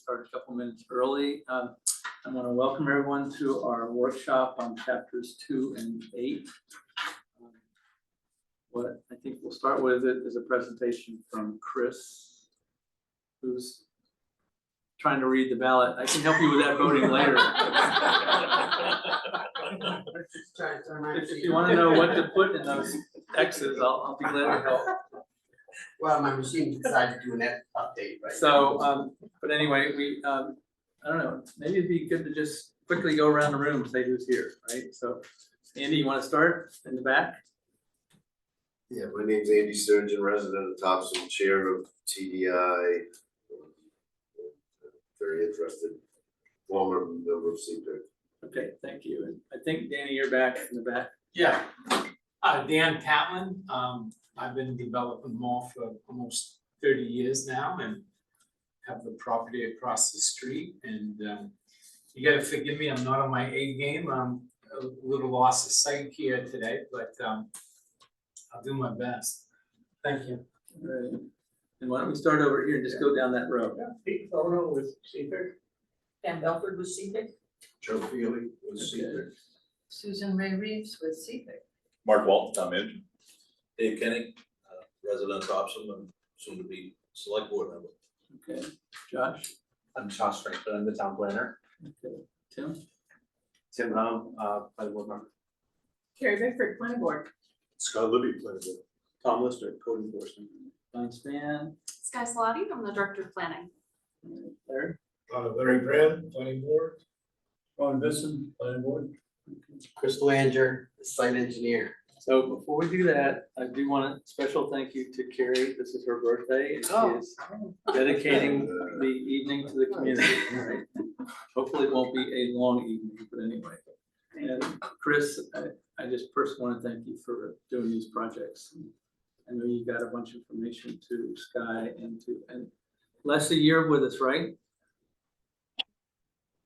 start a couple minutes early. I want to welcome everyone to our workshop on chapters 2 and 8. What I think we'll start with is a presentation from Chris, who's trying to read the ballot. I can help you with that voting later. If you want to know what to put in those X's, I'll be glad to help. Well, my machine decided to do an update, right? So, but anyway, I don't know, maybe it'd be good to just quickly go around the room and say who's here, right? So, Andy, you want to start in the back? Yeah, my name's Andy Sturgeon, resident of Topsham, chair of TDI. Very interested, former member of CPIC. Okay, thank you. And I think, Danny, you're back in the back. Yeah, Dan Catlin, I've been developing mall for almost 30 years now and have the property across the street. And you gotta forgive me, I'm not on my A game. I'm a little lost of sight here today, but I'll do my best. Thank you. All right. And why don't we start over here and just go down that road? Pete Photo with CPIC. Pam Belford with CPIC. Joe Feely was Okay. CPIC. Susan Ray Reeves with CPIC. Mark Walton, town manager. Dave Kenny, resident of Topsham and soon to be select board member. Okay, Josh? I'm Josh Frankfurt, I'm the town planner. Okay, Tim? Tim Hum, planning board member. Carrie Bickford, planning board. Scott Libby played with. Tom Lister, code enforcement. Don Span? Sky Salati, I'm the director of planning. Larry? Larry Brand, planning board. Ron Bisson, planning board. Crystal Anger, site engineer. So before we do that, I do want a special thank you to Carrie. This is her birthday and she Oh. is dedicating the evening to the community, right? Hopefully it won't be a long evening, but anyway. And Chris, I just personally want to thank you for doing these projects. I know you got a bunch of information to Sky and Leslie, you're with us, right?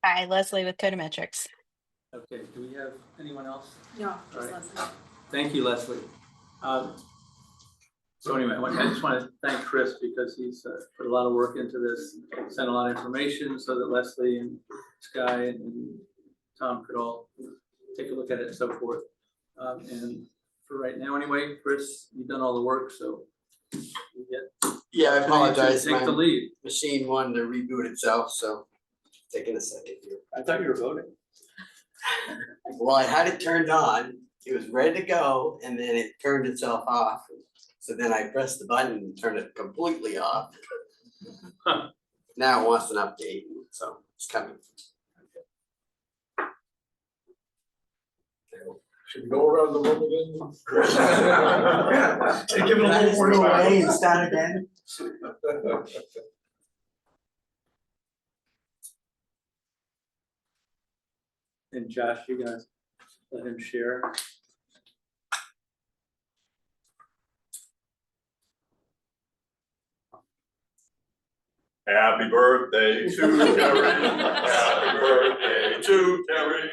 Hi, Leslie with Codometrics. Okay, do we have anyone else? No, just just Leslie. Leslie. Thank you, Leslie. So anyway, I just want to thank Chris because he's put a lot of work into this, sent a lot of information so that Leslie and Sky and Tom could all take a look at it and so forth. And for right now anyway, Chris, you've done all the work, so you get Yeah, I apologize, take the my lead. machine wanted to reboot itself, so taking a second here. I thought you were voting. Well, I had it turned on, it was ready to go, and then it turned itself off. So then I pressed the button and turned it completely off. Now it wants an update, so it's coming. Should we go around the room again? Give it a little more away and start again. And Josh, you guys let him share. Happy birthday to Terry. Happy birthday to Terry.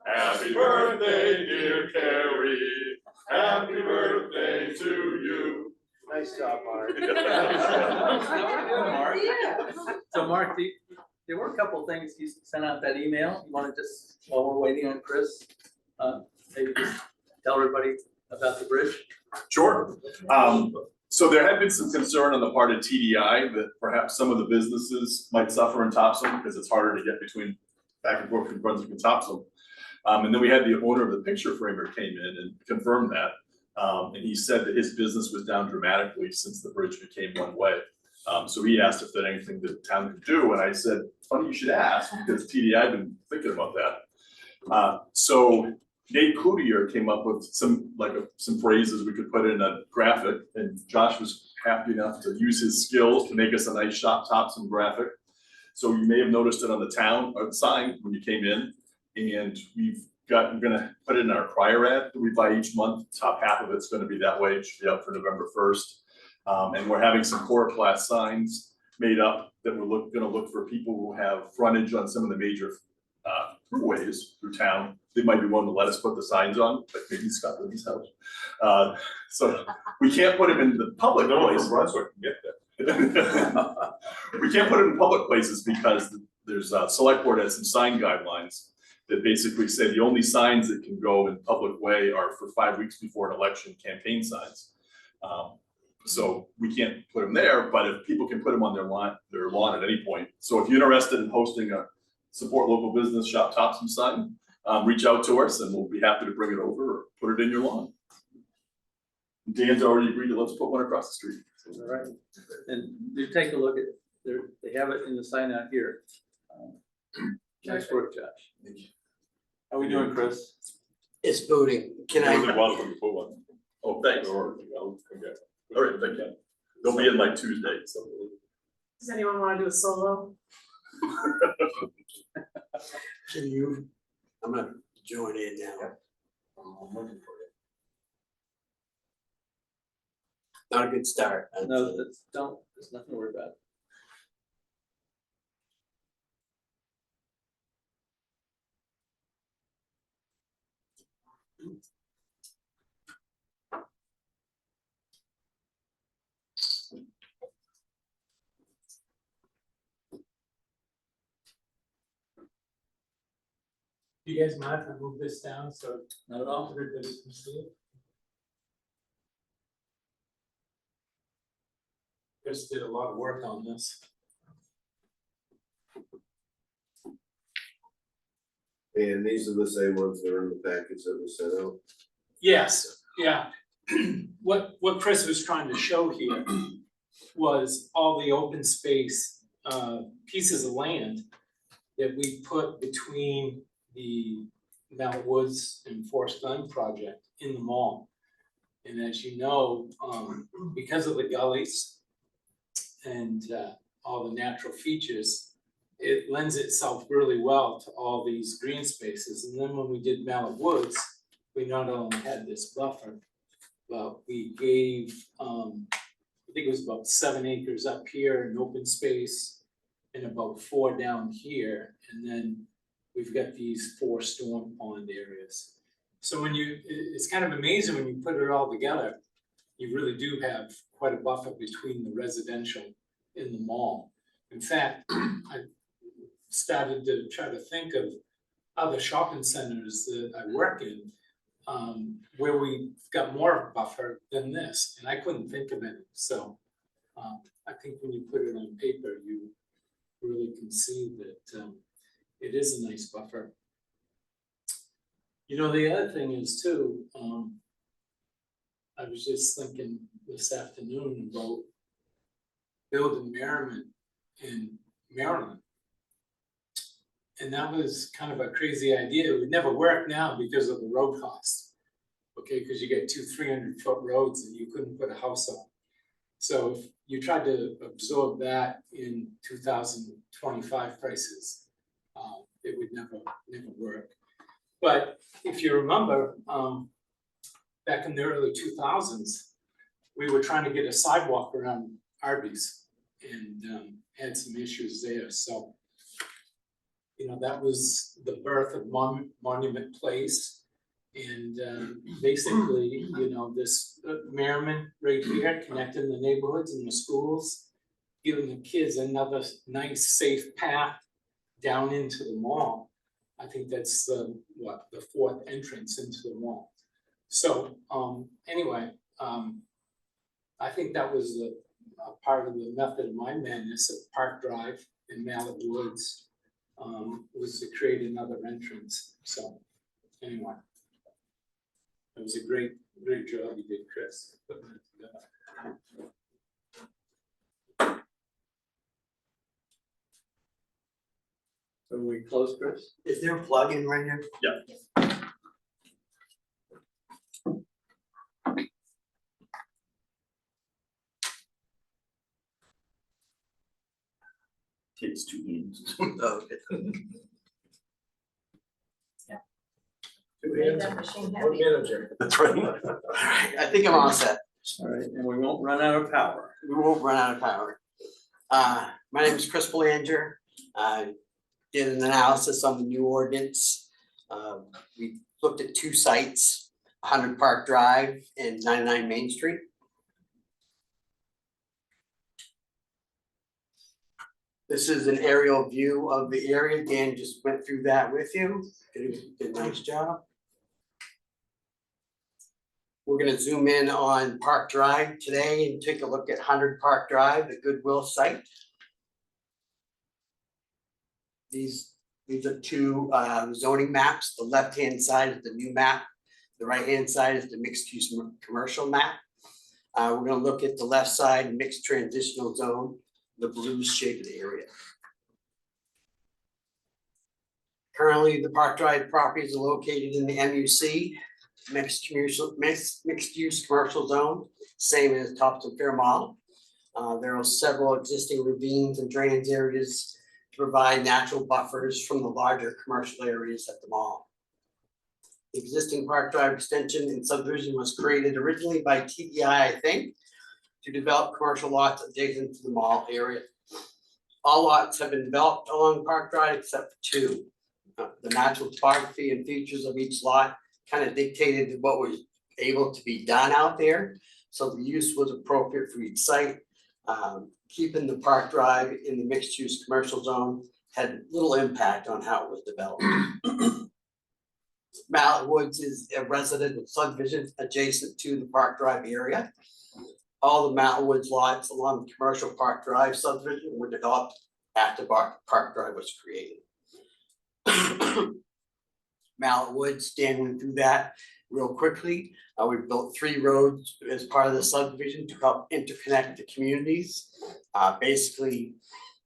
Happy birthday, dear Carrie. Happy birthday to you. Nice job, Mark. Mark. So Mark, there were a couple of things you sent out that email. You want to just, while we're waiting on Chris, maybe just tell everybody about the bridge? Sure. So there had been some concern on the part of TDI that perhaps some of the businesses might suffer in Topsham because it's harder to get back and forth between Brunswick and Topsham. And then we had the owner of the picture framer came in and confirmed that. And he said that his business was down dramatically since the bridge became one way. So he asked if there's anything that the town could do, and I said, funny you should ask, because TDI had been thinking about that. So Nate Cloutier came up with some phrases we could put in a graphic, and Josh was happy enough to use his skills to make us a nice Shop Topsham graphic. So you may have noticed it on the town sign when you came in, and we're gonna put it in our crier ad that we buy each month. Top half of it's gonna be that way. It should be up for November 1st. And we're having some core class signs made up that we're gonna look for people who have frontage on some of the major throughways through town. They might be willing to let us put the signs on, like maybe Scott Libby's house. So we can't put them in the public place. Brunswick can get that. We can't put it in public places because there's select board has some sign guidelines that basically say the only signs that can go in public way are for 5 weeks before an election campaign signs. So we can't put them there, but if people can put them on their lawn at any point. So if you're interested in hosting a support local business shop Topsham sign, reach out to us and we'll be happy to bring it over or put it in your lawn. Dan's already agreed to let's put one across the street. All right, and do take a look at, they have it in the sign out here. Nice work, Josh. How we doing, Chris? It's booting. Can More I, than welcome to put one. Oh, thanks. All right, thank you. They'll be in like Tuesday, so. Does anyone wanna do a solo? can you, I'm gonna join in now. Not a good start. No, there's nothing to worry about. Do you guys mind if I move this down so Not at all. everybody can see it? Chris did a lot of work on this. And these are the same ones that are in the package that we sent out. Yes, yeah. What Chris was trying to show here was all the open space, pieces of land that we put between the Mount Woods and Forest Glen project in the mall. And as you know, because of the gullies and all the natural features, it lends itself really well to all these green spaces. And then when we did Mount Woods, we not only had this buffer, but we gave, I think it was about 7 acres up here in open space and about 4 down here. And then we've got these 4 storm pond areas. So when it's kind of amazing when you put it all together, you really do have quite a buffer between the residential and the mall. In fact, I started to try to think of other shopping centers that I work in, where we got more buffer than this, and I couldn't think of any. So I think when you put it on paper, you really can see that it is a nice buffer. You know, the other thing is too, I was just thinking this afternoon about building Merriman in Maryland. And that was kind of a crazy idea. It would never work now because of the road cost. Okay, because you get 200-300-foot roads and you couldn't put a house on. So if you tried to absorb that in 2025 prices, it would never work. But if you remember, back in the early 2000s, we were trying to get a sidewalk around Arby's and had some issues there. So, you know, that was the birth of Monument Place. And basically, you know, this Merriman right here, connecting the neighborhoods and the schools, giving the kids another nice, safe path down into the mall. I think that's the 4th entrance into the mall. So anyway, I think that was a part of the method of my madness of Park Drive in Mallet Woods, was to create another entrance. So anyway, it was a great job you did, Chris, putting it together. So we close, Chris? Is there a plug-in right here? Yeah. Takes 2 minutes. Oh, okay. Made that machine Or happy. manager. That's right. Alright, I think I'm all set. All right, and we won't run out of power. We won't run out of power. My name is Chris Belanger. I did an analysis on the new ordinance. We looked at 2 sites, 100 Park Drive and 99 Main Street. This is an aerial view of the area. Dan just went through that with you. Did a nice job. We're gonna zoom in on Park Drive today and take a look at 100 Park Drive, the Goodwill site. These are two zoning maps. The left-hand side is the new map. The right-hand side is the mixed-use commercial map. We're gonna look at the left side, mixed transitional zone, the blue shaded area. Currently, the Park Drive properties are located in the MUC, mixed use commercial zone, same as Topsham Fair Mall. There are several existing ravines and drainage areas to provide natural buffers from the larger commercial areas at the mall. The existing Park Drive extension and subdivision was created originally by TDI, I think, to develop commercial lots adjacent to the mall area. All lots have been developed along Park Drive except for two. The natural topography and features of each lot kind of dictated what was able to be done out there. So the use was appropriate for each site. Keeping the Park Drive in the mixed use commercial zone had little impact on how it was developed. Mallet Woods is a residential subdivision adjacent to the Park Drive area. All the Mallet Woods lots along the commercial Park Drive subdivision were developed after Park Drive was created. Mallet Woods, Dan went through that real quickly. We built 3 roads as part of the subdivision to help interconnect the communities. Basically,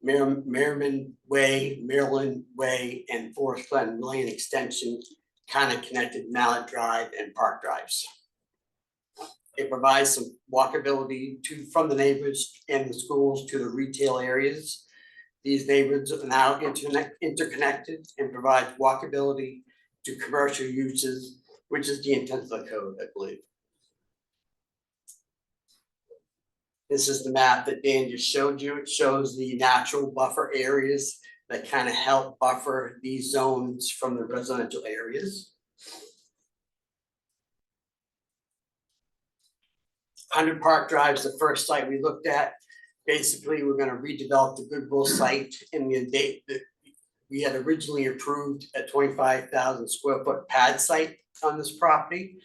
Merriman Way, Maryland Way, and Forest Glen Lane Extension kind of connected Mallet Drive and Park Drives. It provides some walkability from the neighbors and the schools to the retail areas. These neighborhoods are now interconnected and provides walkability to commercial uses, which is the intent of the code, I believe. This is the map that Dan just showed you. It shows the natural buffer areas that kind of help buffer these zones from the residential areas. 100 Park Drive is the first site we looked at. Basically, we're gonna redevelop the Goodwill site in the date that we had originally approved a 25,000 square foot pad site on this property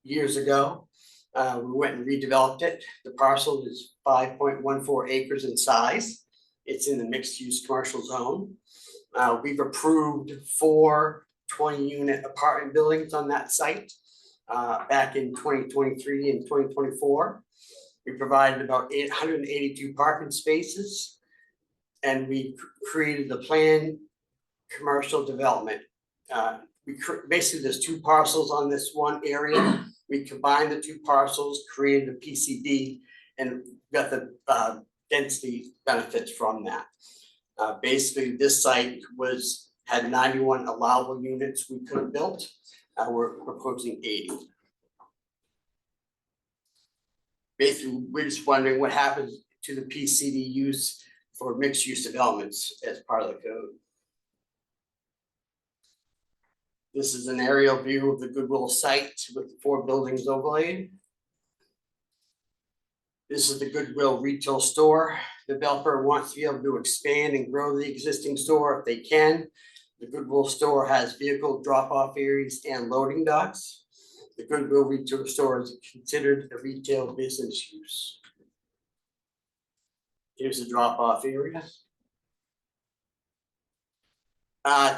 years ago. We went and redeveloped it. The parcel is 5.14 acres in size. It's in the mixed use commercial zone. We've approved 4 20-unit apartment buildings on that site back in 2023 and 2024. We provided about 882 parking spaces, and we created the planned commercial development. Basically, there's 2 parcels on this one area. We combined the 2 parcels, created a PCD, and got the density benefits from that. Basically, this site had 91 allowable units we could have built. We're proposing 80. Basically, we're just wondering what happens to the PCD use for mixed use developments as part of the code. This is an aerial view of the Goodwill site with the 4 buildings overlaid. This is the Goodwill retail store. The developer wants to be able to expand and grow the existing store if they can. The Goodwill store has vehicle drop-off areas and loading docks. The Goodwill retail store is considered a retail business use. Here's the drop-off area.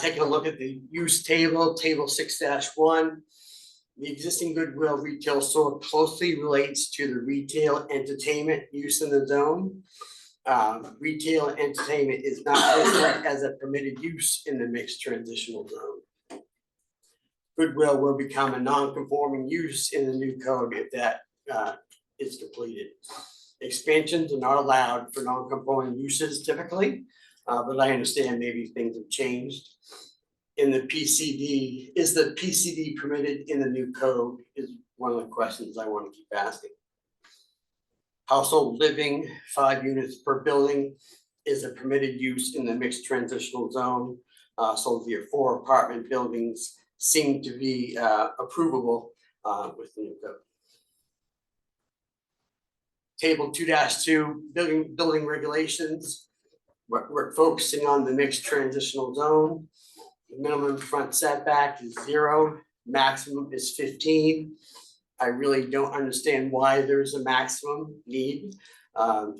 Taking a look at the use table, table 6-1. The existing Goodwill retail store closely relates to the retail entertainment use in the zone. Retail entertainment is not listed as a permitted use in the mixed transitional zone. Goodwill will become a non-conforming use in the new code if that is completed. Expansions are not allowed for non-conforming uses typically, but I understand maybe things have changed. In the PCD, is the PCD permitted in the new code is one of the questions I want to keep asking. Household living, 5 units per building is a permitted use in the mixed transitional zone. So the 4 apartment buildings seem to be approvable with the new code. Table 2-2, building regulations. We're focusing on the mixed transitional zone. The minimum front setback is 0, maximum is 15. I really don't understand why there's a maximum need.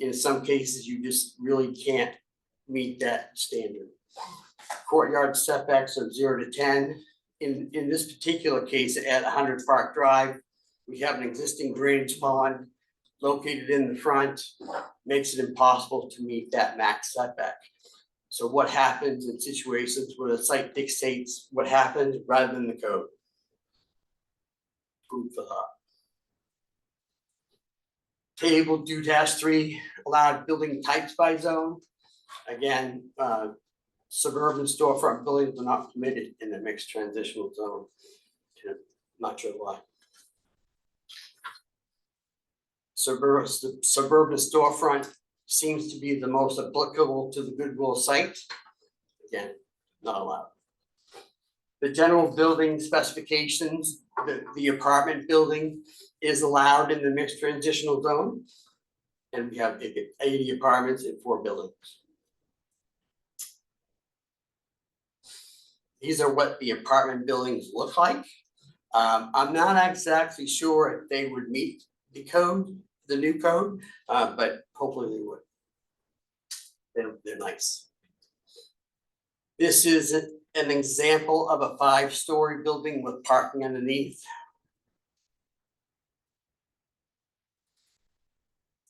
In some cases, you just really can't meet that standard. Courtyard setbacks of 0 to 10. In this particular case, at 100 Park Drive, we have an existing drainage pond located in the front, makes it impossible to meet that max setback. So what happens in situations where the site dictates what happens rather than the code? Food for thought. Table 2-3 allowed building types by zone. Again, suburban storefront buildings are not permitted in the mixed transitional zone. Not sure why. Suburban storefront seems to be the most applicable to the Goodwill site. Again, not allowed. The general building specifications, the apartment building is allowed in the mixed transitional zone. And we have 80 apartments in 4 buildings. These are what the apartment buildings look like. I'm not exactly sure if they would meet the code, the new code, but hopefully they would. They're nice. This is an example of a 5-story building with parking underneath.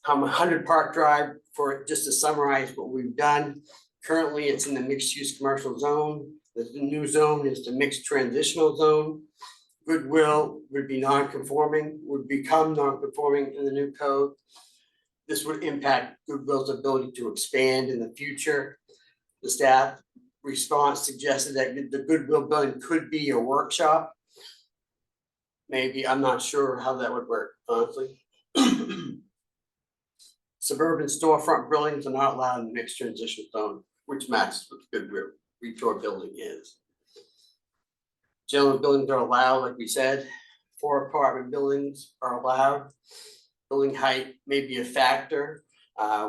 100 Park Drive, for just to summarize what we've done. Currently, it's in the mixed-use commercial zone. The new zone is the mixed transitional zone. Goodwill would be non-conforming, would become non-conforming in the new code. This would impact Goodwill's ability to expand in the future. The staff response suggested that the Goodwill building could be a workshop. Maybe, I'm not sure how that would work, honestly. Suburban storefront buildings are not allowed in the mixed transition zone, which matches what the Goodwill retail building is. General buildings are allowed, like we said. 4 apartment buildings are allowed. Building height may be a factor.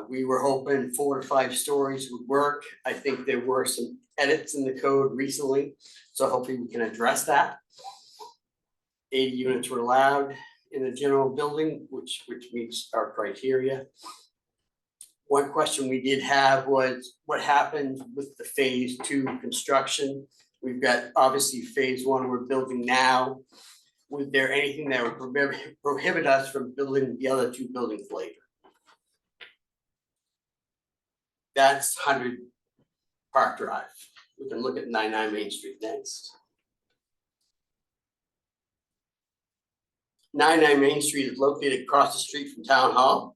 We were hoping 4 to 5 stories would work. I think there were some edits in the code recently, so hopefully we can address that. 80 units were allowed in the general building, which meets our criteria. One question we did have was what happened with the phase 2 construction? We've got obviously phase 1 we're building now. Was there anything that would prohibit us from building the other 2 buildings later? That's 100 Park Drive. We can look at 99 Main Street next. 99 Main Street is located across the street from Town Hall.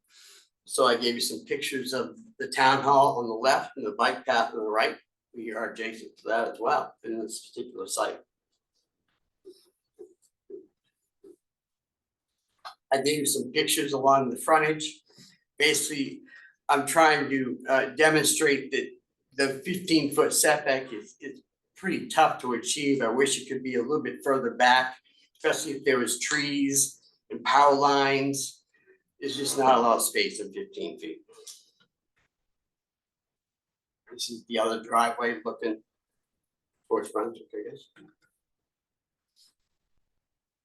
So I gave you some pictures of the Town Hall on the left and the bike path on the right. We are adjacent to that as well in this particular site. I gave you some pictures along the frontage. Basically, I'm trying to demonstrate that the 15-foot setback is pretty tough to achieve. I wish it could be a little bit further back, especially if there was trees and power lines. There's just not a lot of space in 15 feet. This is the other driveway looking towards Brunswick, I guess.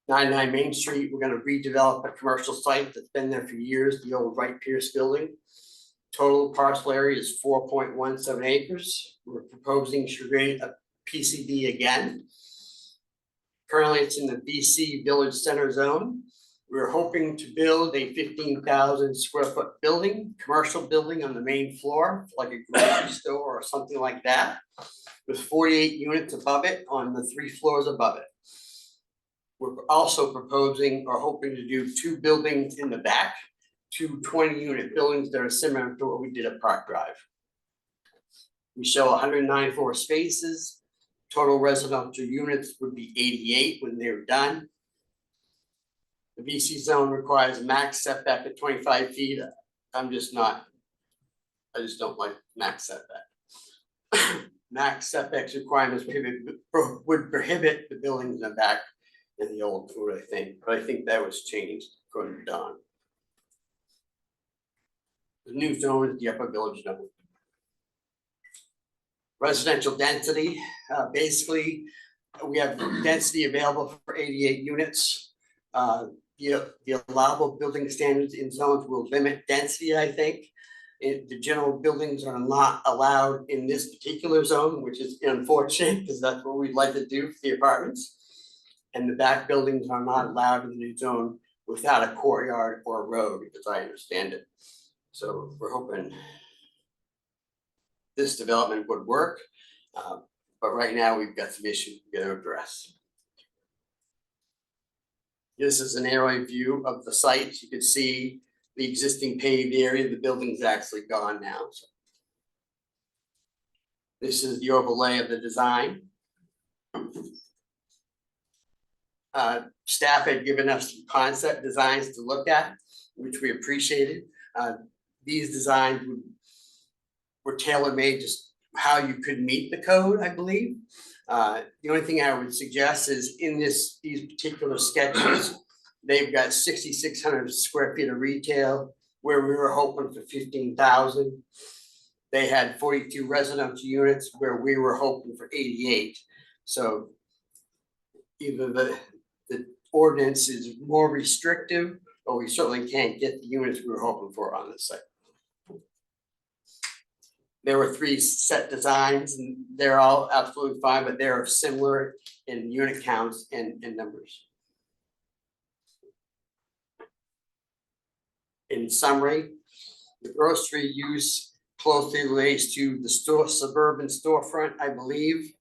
99 Main Street, we're gonna redevelop a commercial site that's been there for years, the old Wright Pierce building. Total parcel area is 4.17 acres. We're proposing to create a PCD again. Currently, it's in the BC Village Center zone. We're hoping to build a 15,000 square foot building, commercial building on the main floor, like a grocery store or something like that, with 48 units above it on the 3 floors above it. We're also proposing or hoping to do 2 buildings in the back, 2 20-unit buildings that are similar to what we did at Park Drive. We show 194 spaces. Total residential units would be 88 when they're done. The VC zone requires a max setback of 25 feet. I just don't like max setback. Max setbacks requirements would prohibit the buildings in the back in the old code, I think, but I think that was changed according to Don. The new zone is the upper village zone. Residential density, basically, we have density available for 88 units. The allowable building standards in zones will limit density, I think. The general buildings are not allowed in this particular zone, which is unfortunate, because that's what we'd like to do for the apartments. And the back buildings are not allowed in the new zone without a courtyard or a road, as I understand it. So we're hoping this development would work, but right now we've got some issues we gotta address. This is an aerial view of the site. You can see the existing paved area. The building's actually gone now. So this is the overlay of the design. Staff had given us some concept designs to look at, which we appreciated. These designs were tailor-made just how you could meet the code, I believe. The only thing I would suggest is in these particular sketches, they've got 6,600 square feet of retail, where we were hoping for 15,000. They had 42 residential units where we were hoping for 88. So either the ordinance is more restrictive, or we certainly can't get the units we were hoping for on this site. There were 3 set designs and they're all absolutely fine, but they're similar in unit counts and numbers. In summary, the grocery use closely relates to the suburban storefront, I believe.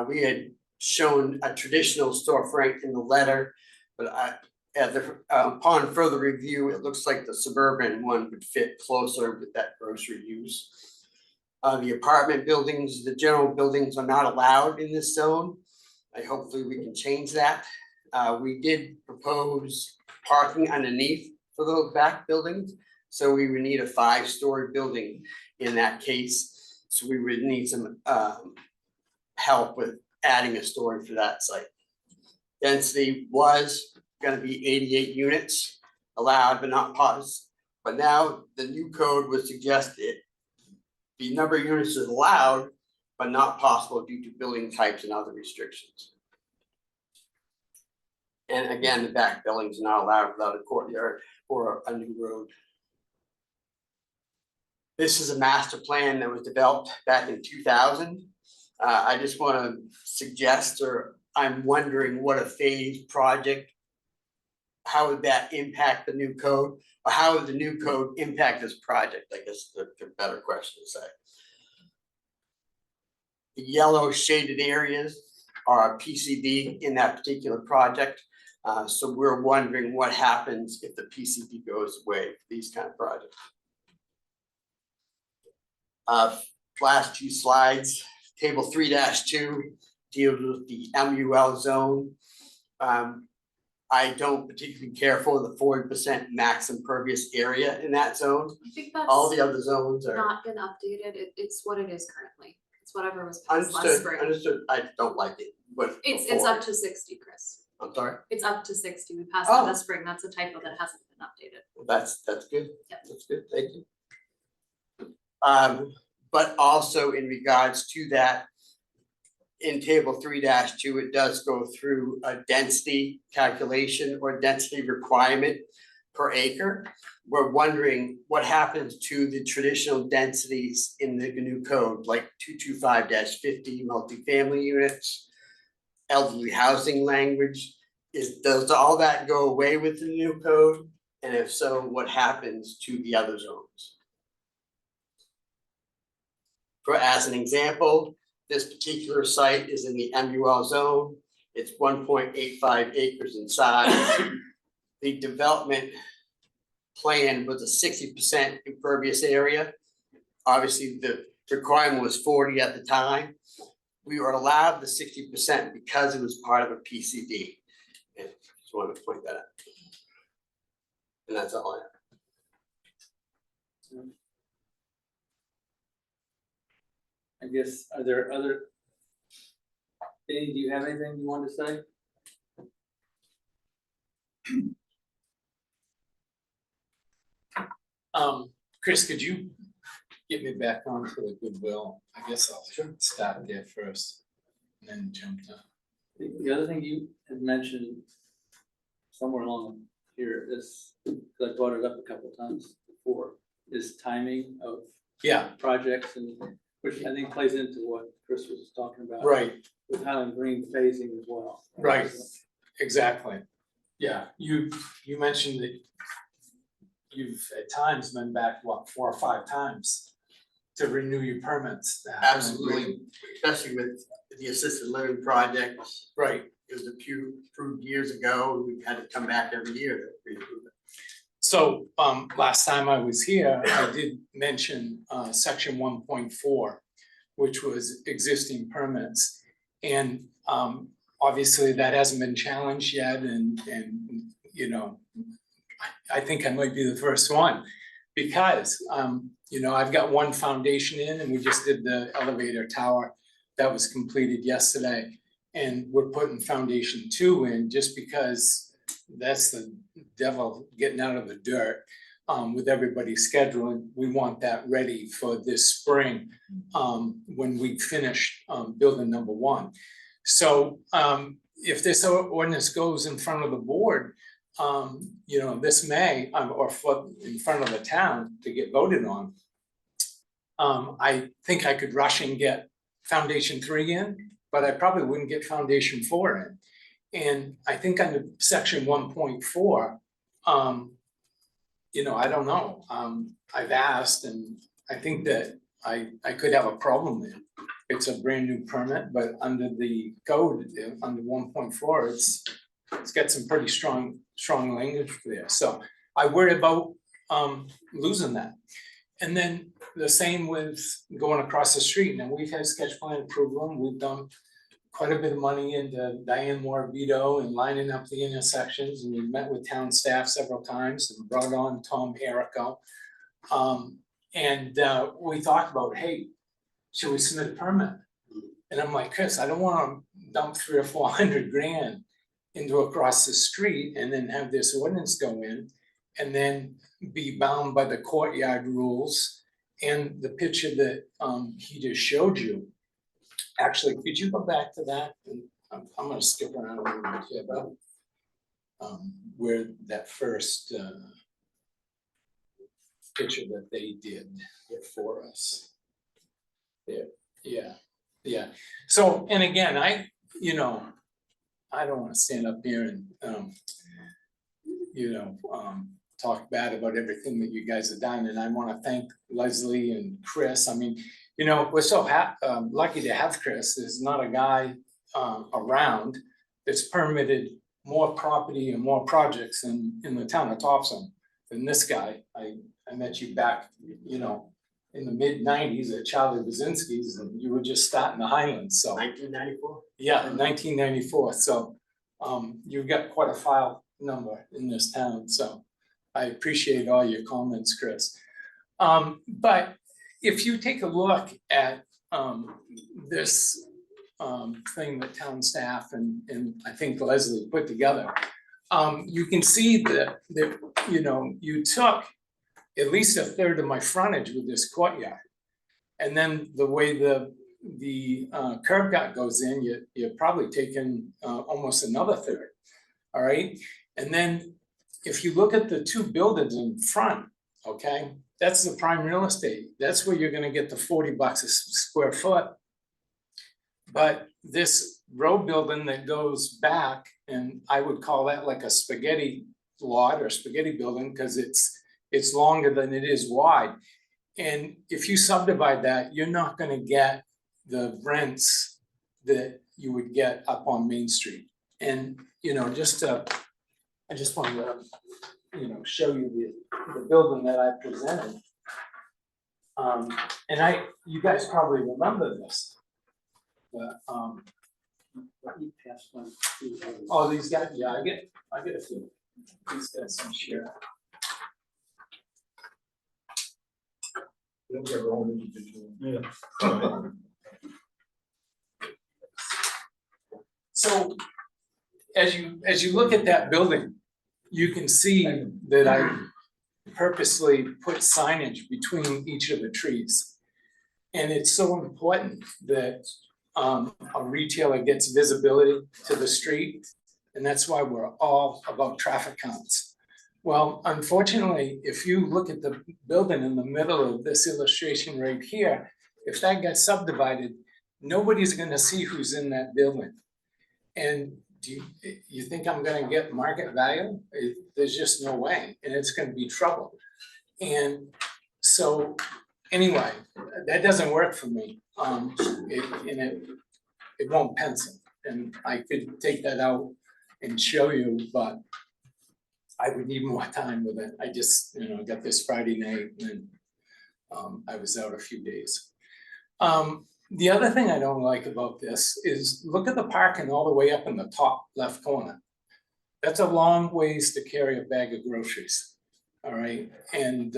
We had shown a traditional storefront in the letter, but upon further review, it looks like the suburban one would fit closer with that grocery use. The apartment buildings, the general buildings are not allowed in this zone. Hopefully we can change that. We did propose parking underneath for those back buildings. So we would need a 5-story building in that case. So we would need some help with adding a story for that site. Density was gonna be 88 units allowed, but not possible. But now the new code would suggest the number of units is allowed, but not possible due to building types and other restrictions. And again, the back buildings are not allowed without a courtyard or a new road. This is a master plan that was developed back in 2000. I just want to suggest, or I'm wondering what a phased project, how would that impact the new code? Or how would the new code impact this project? I guess the better question to say. The yellow shaded areas are PCD in that particular project. So we're wondering what happens if the PCD goes away for these kind of projects. Last 2 slides, table 3-2 deals with the MUL zone. I don't particularly care for the 40% max impervious area in that zone. I think that's All the other zones are. not been updated. It's what it is currently. It's whatever was passed last Understood, spring. understood. I don't like it, but. It's before- up to 60, Chris. I'm sorry. It's up to 60. We passed Oh. it this spring. That's a typo that hasn't been updated. That's good. Yep. That's good, thank you. But also in regards to that, in table 3-2, it does go through a density calculation or density requirement per acre. We're wondering what happens to the traditional densities in the new code, like 225-50 multifamily units, elderly housing language. Does all that go away with the new code? And if so, what happens to the other zones? For as an example, this particular site is in the MUL zone. It's 1.85 acres in size. The development plan was a 60% impervious area. Obviously, the requirement was 40 at the time. We were allowed the 60% because it was part of a PCD. And just wanted to point that out. And that's all I have. I guess, are there other? Danny, do you have anything you want to say? Chris, could you get me back onto the goodwill, I guess I'll start there first and then jump to. The other thing you had mentioned somewhere along here is, 'cause I brought it up a couple of times before, is timing of Yeah, projects, and which I think plays into what Chris was talking about. right, With Highland Green phasing as well. Right. exactly. Yeah, you mentioned that you've at times been back, what, 4 or 5 times to renew your permits. Absolutely, especially with the assisted living projects. Right. It was approved years ago, we had to come back every year to reapprove it. So, last time I was here, I did mention, section 1.4, which was existing permits. And, obviously that hasn't been challenged yet, and, you know, I think I might be the first one. Because, you know, I've got one foundation in, and we just did the elevator tower that was completed yesterday. And we're putting foundation 2 in just because that's the devil getting out of the dirt. With everybody's scheduling, we want that ready for this spring, when we finish, building number 1. So, if this ordinance goes in front of the board, you know, this May, or in front of the town to get voted on, I think I could rush and get foundation 3 in, but I probably wouldn't get foundation 4 in. And I think under section 1.4, you know, I don't know, I've asked, and I think that I could have a problem there. It's a brand new permit, but under the code, under 1.4, it's got some pretty strong language there. So I worry about losing that. And then the same with going across the street. Now, we've had sketch plan approval, and we've done quite a bit of money into Diane Morabito and lining up the intersections, and we've met with town staff several times and brought on Tom Erico. And we talked about, hey, should we submit a permit? And I'm like, Chris, I don't wanna dump 300 or 400 grand into across the street and then have this ordinance go in and then be bound by the courtyard rules and the picture that he just showed you. Actually, could you go back to that? And I'm gonna skip around a little bit here, but where that first picture that they did for us. Yeah. So, and again, I don't wanna stand up here and, talk bad about everything that you guys have done, and I wanna thank Leslie and Chris. I mean, we're so lucky to have Chris. There's not a guy around that's permitted more property and more projects in the town of Topsham than this guy. I met you back, in the mid-90s at Charlie Wazinski's, and you were just starting the Highlands, so. 1994? Yeah, in 1994, so you've got quite a file number in this town, so I appreciate all your comments, Chris. But if you take a look at this thing that town staff and I think Leslie put together, you can see that you took at least a third of my frontage with this courtyard. And then the way the curb cut goes in, you're probably taking almost another third, all right? And then if you look at the 2 buildings in front, okay, that's the prime real estate. That's where you're gonna get the $40 a square foot. But this row building that goes back, and I would call that like a spaghetti lot or spaghetti building, because it's longer than it is wide. And if you subdivide that, you're not gonna get the rents that you would get up on Main Street. And, I just wanted to, show you the building that I presented. And you guys probably remember this. But, oh, these guys, yeah, I get a few. These guys can share. So as you look at that building, you can see that purposely put signage between each of the trees. And it's so important that a retailer gets visibility to the street, and that's why we're all about traffic counts. Well, unfortunately, if you look at the building in the middle of this illustration right here, if that gets subdivided, nobody's gonna see who's in that building. And do you think I'm gonna get market value? There's just no way, and it's gonna be trouble. And so, anyway, that doesn't work for me. It won't pencil, and I could take that out and show you, but I would need more time with it. I just, got this Friday night and I was out a few days. The other thing I don't like about this is look at the parking all the way up in the top left corner. That's a long ways to carry a bag of groceries, all right? And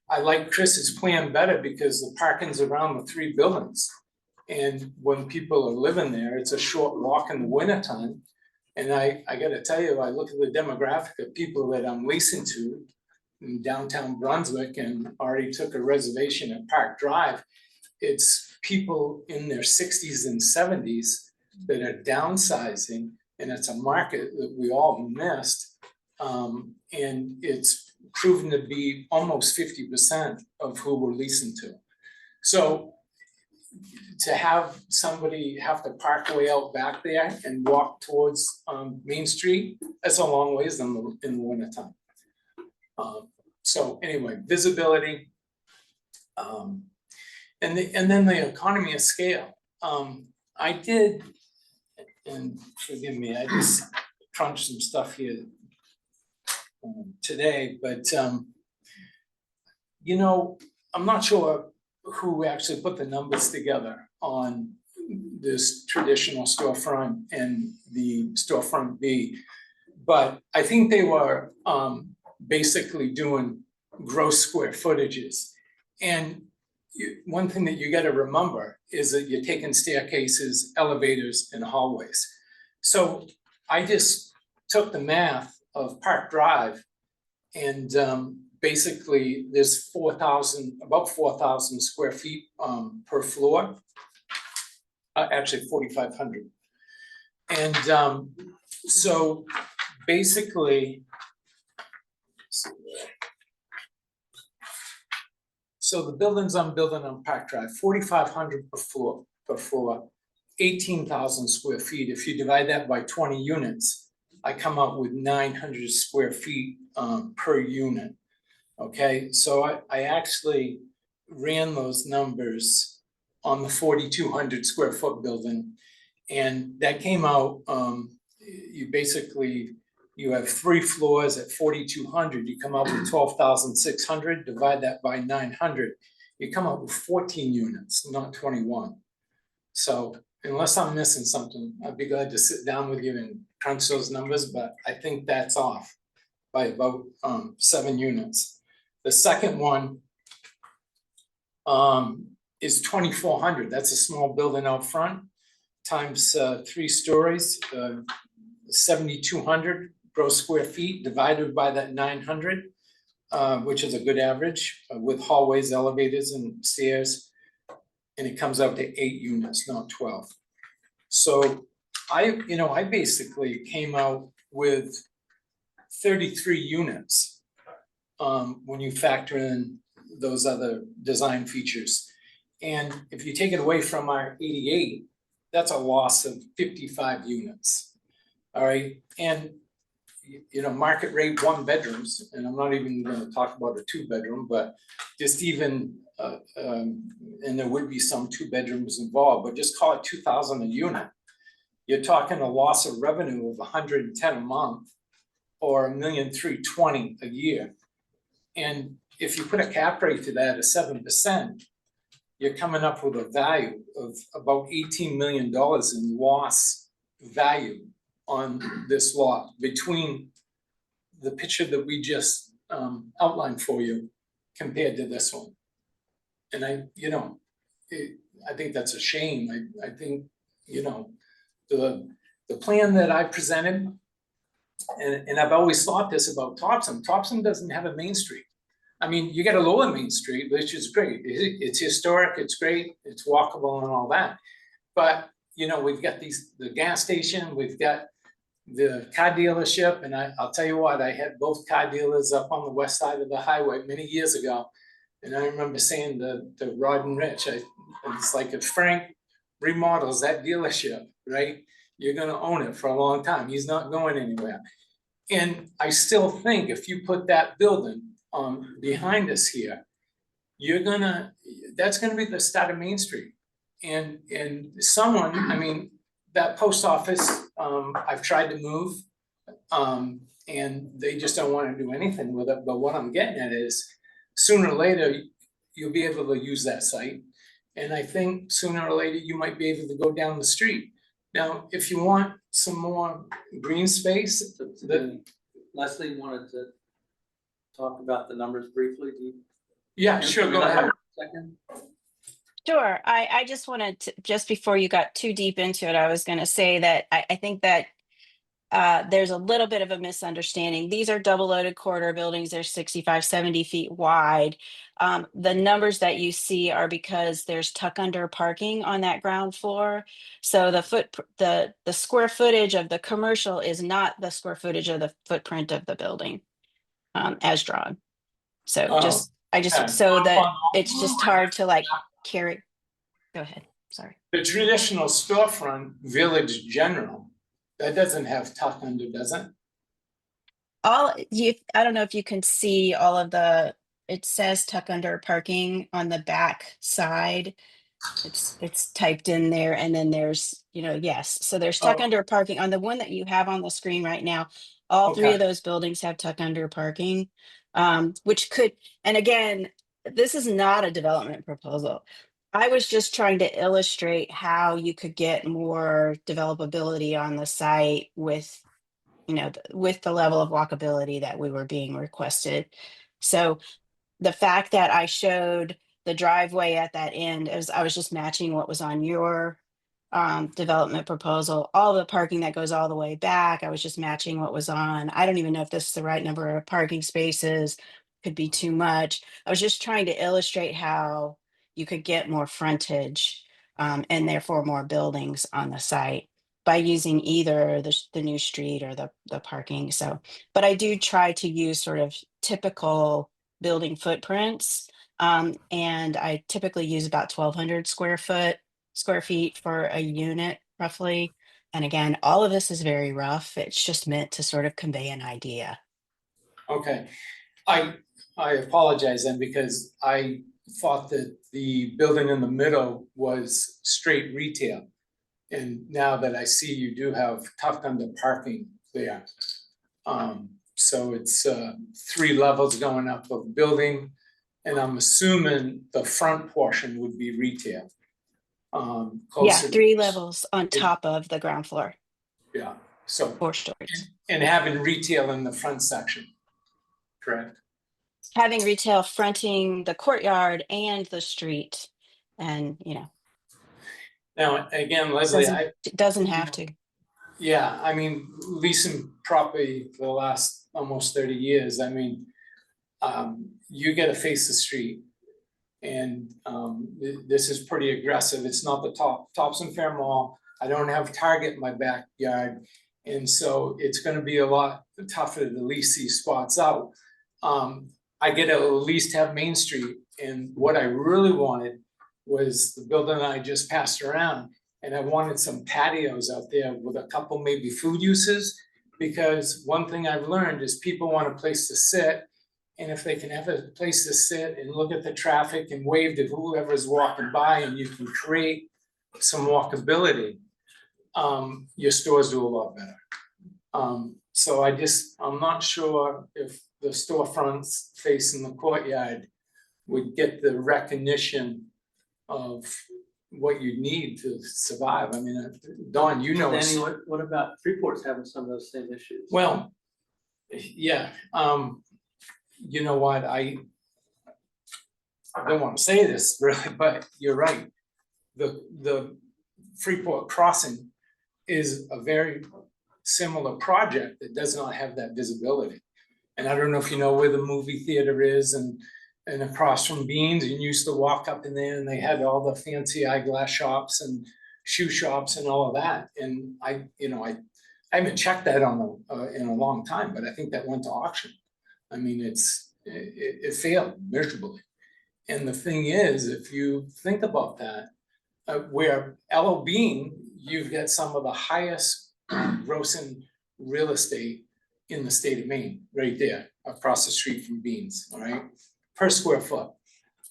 I like Chris's plan better because the parking's around the 3 buildings. And when people are living there, it's a short walk in the wintertime. And I gotta tell you, I look at the demographic of people that I'm leasing to in downtown Brunswick and already took a reservation at Park Drive. It's people in their 60s and 70s that are downsizing, and it's a market that we all missed. And it's proven to be almost 50% of who we're leasing to. So to have somebody have to park way out back there and walk towards Main Street, that's a long ways in the wintertime. So anyway, visibility. And then the economy of scale. I did, and forgive me, I just crunched some stuff here today, but I'm not sure who actually put the numbers together on this traditional storefront and the storefront B, but I think they were basically doing gross square footages. And one thing that you got to remember is that you're taking staircases, elevators, and hallways. So I just took the math of Park Drive, and basically there's about 4,000 square feet per floor. Actually 4,500. And so basically, so the buildings I'm building on Park Drive, 4,500 per floor, 18,000 square feet. If you divide that by 20 units, I come up with 900 square feet per unit. Okay, so I actually ran those numbers on the 4,200 square foot building, and that came out, you have 3 floors at 4,200, you come up with 12,600, divide that by 900, you come up with 14 units, not 21. So unless I'm missing something, I'd be glad to sit down with you and crunch those numbers, but I think that's off by about 7 units. The second one is 2,400. That's a small building out front, times 3 stories, 7,200 gross square feet divided by that 900, which is a good average with hallways, elevators, and stairs. And it comes out to 8 units, not 12. So I basically came out with 33 units when you factor in those other design features. And if you take it away from our 88, that's a loss of 55 units. All right, and market rate 1 bedrooms, and I'm not even going to talk about a 2-bedroom, but just even and there would be some 2 bedrooms involved, but just call it 2,000 a unit. You're talking a loss of revenue of 110 a month, or $1,320,000 a year. And if you put a cap rate to that of 7%, you're coming up with a value of about $18 million in loss value on this lot between the picture that we just outlined for you compared to this one. And I think that's a shame. I think, the plan that I presented and I've always thought this about Topsham. Topsham doesn't have a main street. I mean, you get a lower Main Street, which is great. It's historic, it's great, it's walkable and all that. But, you know, we've got the gas station, we've got the car dealership, and I'll tell you what, I had both car dealers up on the west side of the highway many years ago. And I remember saying to Rod and Rich, it's like if Frank remodels that dealership, right? You're gonna own it for a long time. He's not going anywhere. And I still think if you put that building behind us here, that's gonna be the start of Main Street. And someone, I mean, that post office, I've tried to move, and they just don't wanna do anything with it, but what I'm getting at is, sooner or later, you'll be able to use that site. And I think sooner or later, you might be able to go down the street. Now, if you want some more green space, Leslie wanted to talk about the numbers briefly. Do you? yeah, sure, go ahead. Second. Sure. I just wanted to, just before you got too deep into it, I was going to say that I think that there's a little bit of a misunderstanding. These are double loaded corridor buildings. They're 65, 70 feet wide. The numbers that you see are because there's tuck under parking on that ground floor. So the square footage of the commercial is not the square footage of the footprint of the building as drawn. So Oh, okay. so that it's just hard to like carry. Go ahead. Sorry. The traditional storefront, Village General, that doesn't have tuck under, does it? I don't know if you can see all of it says tuck under parking on the back side. It's typed in there, and then there's, yes. So there's tuck Oh. under parking on the one that you have on the screen right now. All three Okay. of those buildings have tuck under parking, which could, and again, this is not a development proposal. I was just trying to illustrate how you could get more developability on the site with, with the level of walkability that we were being requested. So the fact that I showed the driveway at that end, I was just matching what was on your development proposal. All the parking that goes all the way back, I was just matching what was on. I don't even know if this is the right number of parking spaces, could be too much. I was just trying to illustrate how you could get more frontage and therefore more buildings on the site by using either the new street or the parking. So, but I do try to use sort of typical building footprints. And I typically use about 1,200 square feet for a unit roughly. And again, all of this is very rough. It's just meant to sort of convey an idea. Okay, I apologize then, because I thought that the building in the middle was straight retail. And now that I see you do have tucked under parking there. So it's 3 levels going up of building, and I'm assuming the front portion would be retail. Yeah, Closer to 3 levels on top of the ground floor, Yeah, so, 4 stories. and having retail in the front section, correct? Having retail fronting the courtyard and the street, and Now, again, Leslie, doesn't have to. yeah, I mean, leasing property for the last almost 30 years, I mean, you gotta face the street. And this is pretty aggressive. It's not the Topsham Fair Mall. I don't have Target in my backyard. And so it's gonna be a lot tougher to lease these spots out. I get to at least have Main Street, and what I really wanted was the building I just passed around. And I wanted some patios out there with a couple maybe food uses, because one thing I've learned is people want a place to sit. And if they can have a place to sit and look at the traffic and wave to whoever's walking by, and you can create some walkability, your stores do a lot better. So I'm not sure if the storefronts facing the courtyard would get the recognition of what you need to survive. I mean, Don, you know. Danny, what about Freeport's having some of those same issues? Well, yeah, you know what, I don't want to say this really, but you're right. The Freeport crossing is a very similar project that does not have that visibility. And I don't know if you know where the movie theater is and across from Beans, and you used to walk up in there and they had all the fancy eyeglass shops and shoe shops and all of that. And I haven't checked that on in a long time, but I think that went to auction. I mean, it failed miserably. And the thing is, if you think about that, where L.O. Bean, you've got some of the highest grossing real estate in the state of Maine, right there, across the street from Beans, all right, per square foot.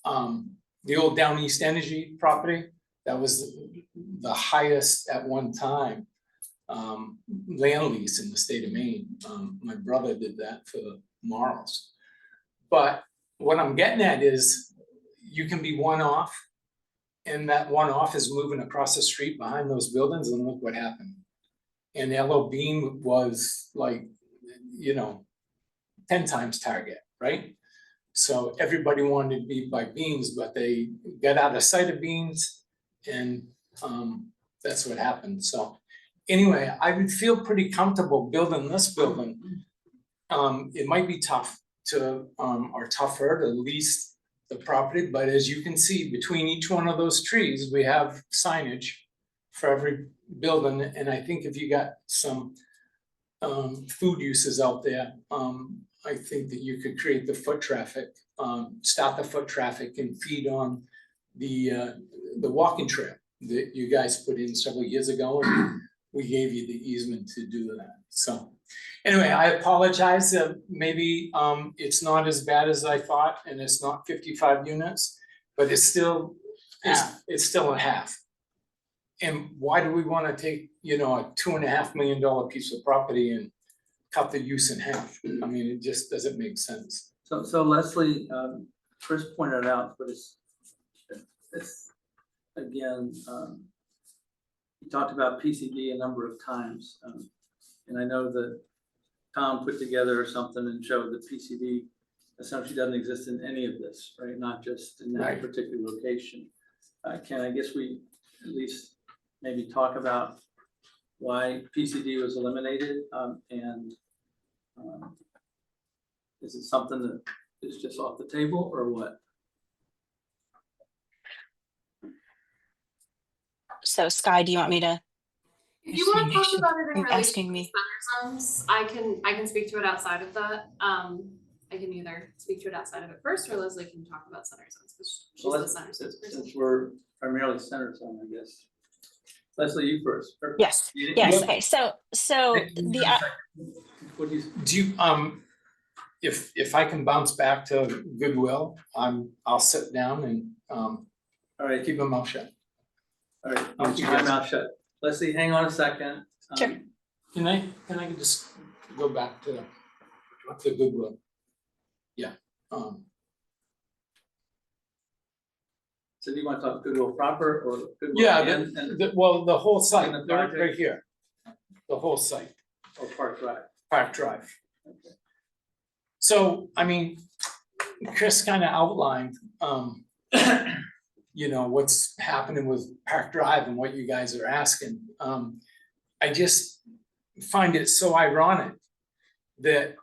The old Down East Energy property, that was the highest at one time land lease in the state of Maine. My brother did that for the Marls. But what I'm getting at is you can be one-off, and that one-off is moving across the street behind those buildings, and look what happened. And L.O. Bean was like, 10 times target, right? So everybody wanted to be by Beans, but they got out of sight of Beans, and that's what happened. So anyway, I would feel pretty comfortable building this building. It might be tough to, or tougher to lease the property, but as you can see, between each one of those trees, we have signage for every building. And I think if you got some food uses out there, I think that you could create the foot traffic, stop the foot traffic and feed on the walking trail that you guys put in several years ago, and we gave you the easement to do that. So anyway, I apologize that maybe it's not as bad as I thought, and it's not 55 units, but it's still, it's still a half. And why do we want to take, a $2.5 million piece of property and cut the use in half? I mean, it just doesn't make sense. So Leslie, Chris pointed out, but it's again, he talked about PCD a number of times. And I know that Tom put together something and showed that PCD essentially doesn't exist in any of this, right? Not just in that Right. particular location. I guess we at least maybe talk about why PCD was eliminated, and is it something that is just off the table or what? So Sky, do you want me to? If you want to talk about it in You're relation asking to me. center zones, I can speak to it outside of that. I can either speak to it outside of it first, or Leslie can talk about center zones, because she's Well, the center zones person. Since we're primarily centered on, I guess. Leslie, you first. Yes, yes, okay, so the, What do you? Do you, if I can bounce back to Goodwill, I'll sit down and All right, keep my mouth shut. all right, I'll keep my mouth shut. Leslie, hang on a second. Sure. Can I just go back to Goodwill? Yeah. So do you want to talk Goodwill proper or Goodwill? Yeah, and the whole site, the right project? here. The whole site, or Park Drive? Park Drive. Okay. So, I mean, Chris kind of outlined, what's happening with Park Drive and what you guys are asking. I just find it so ironic that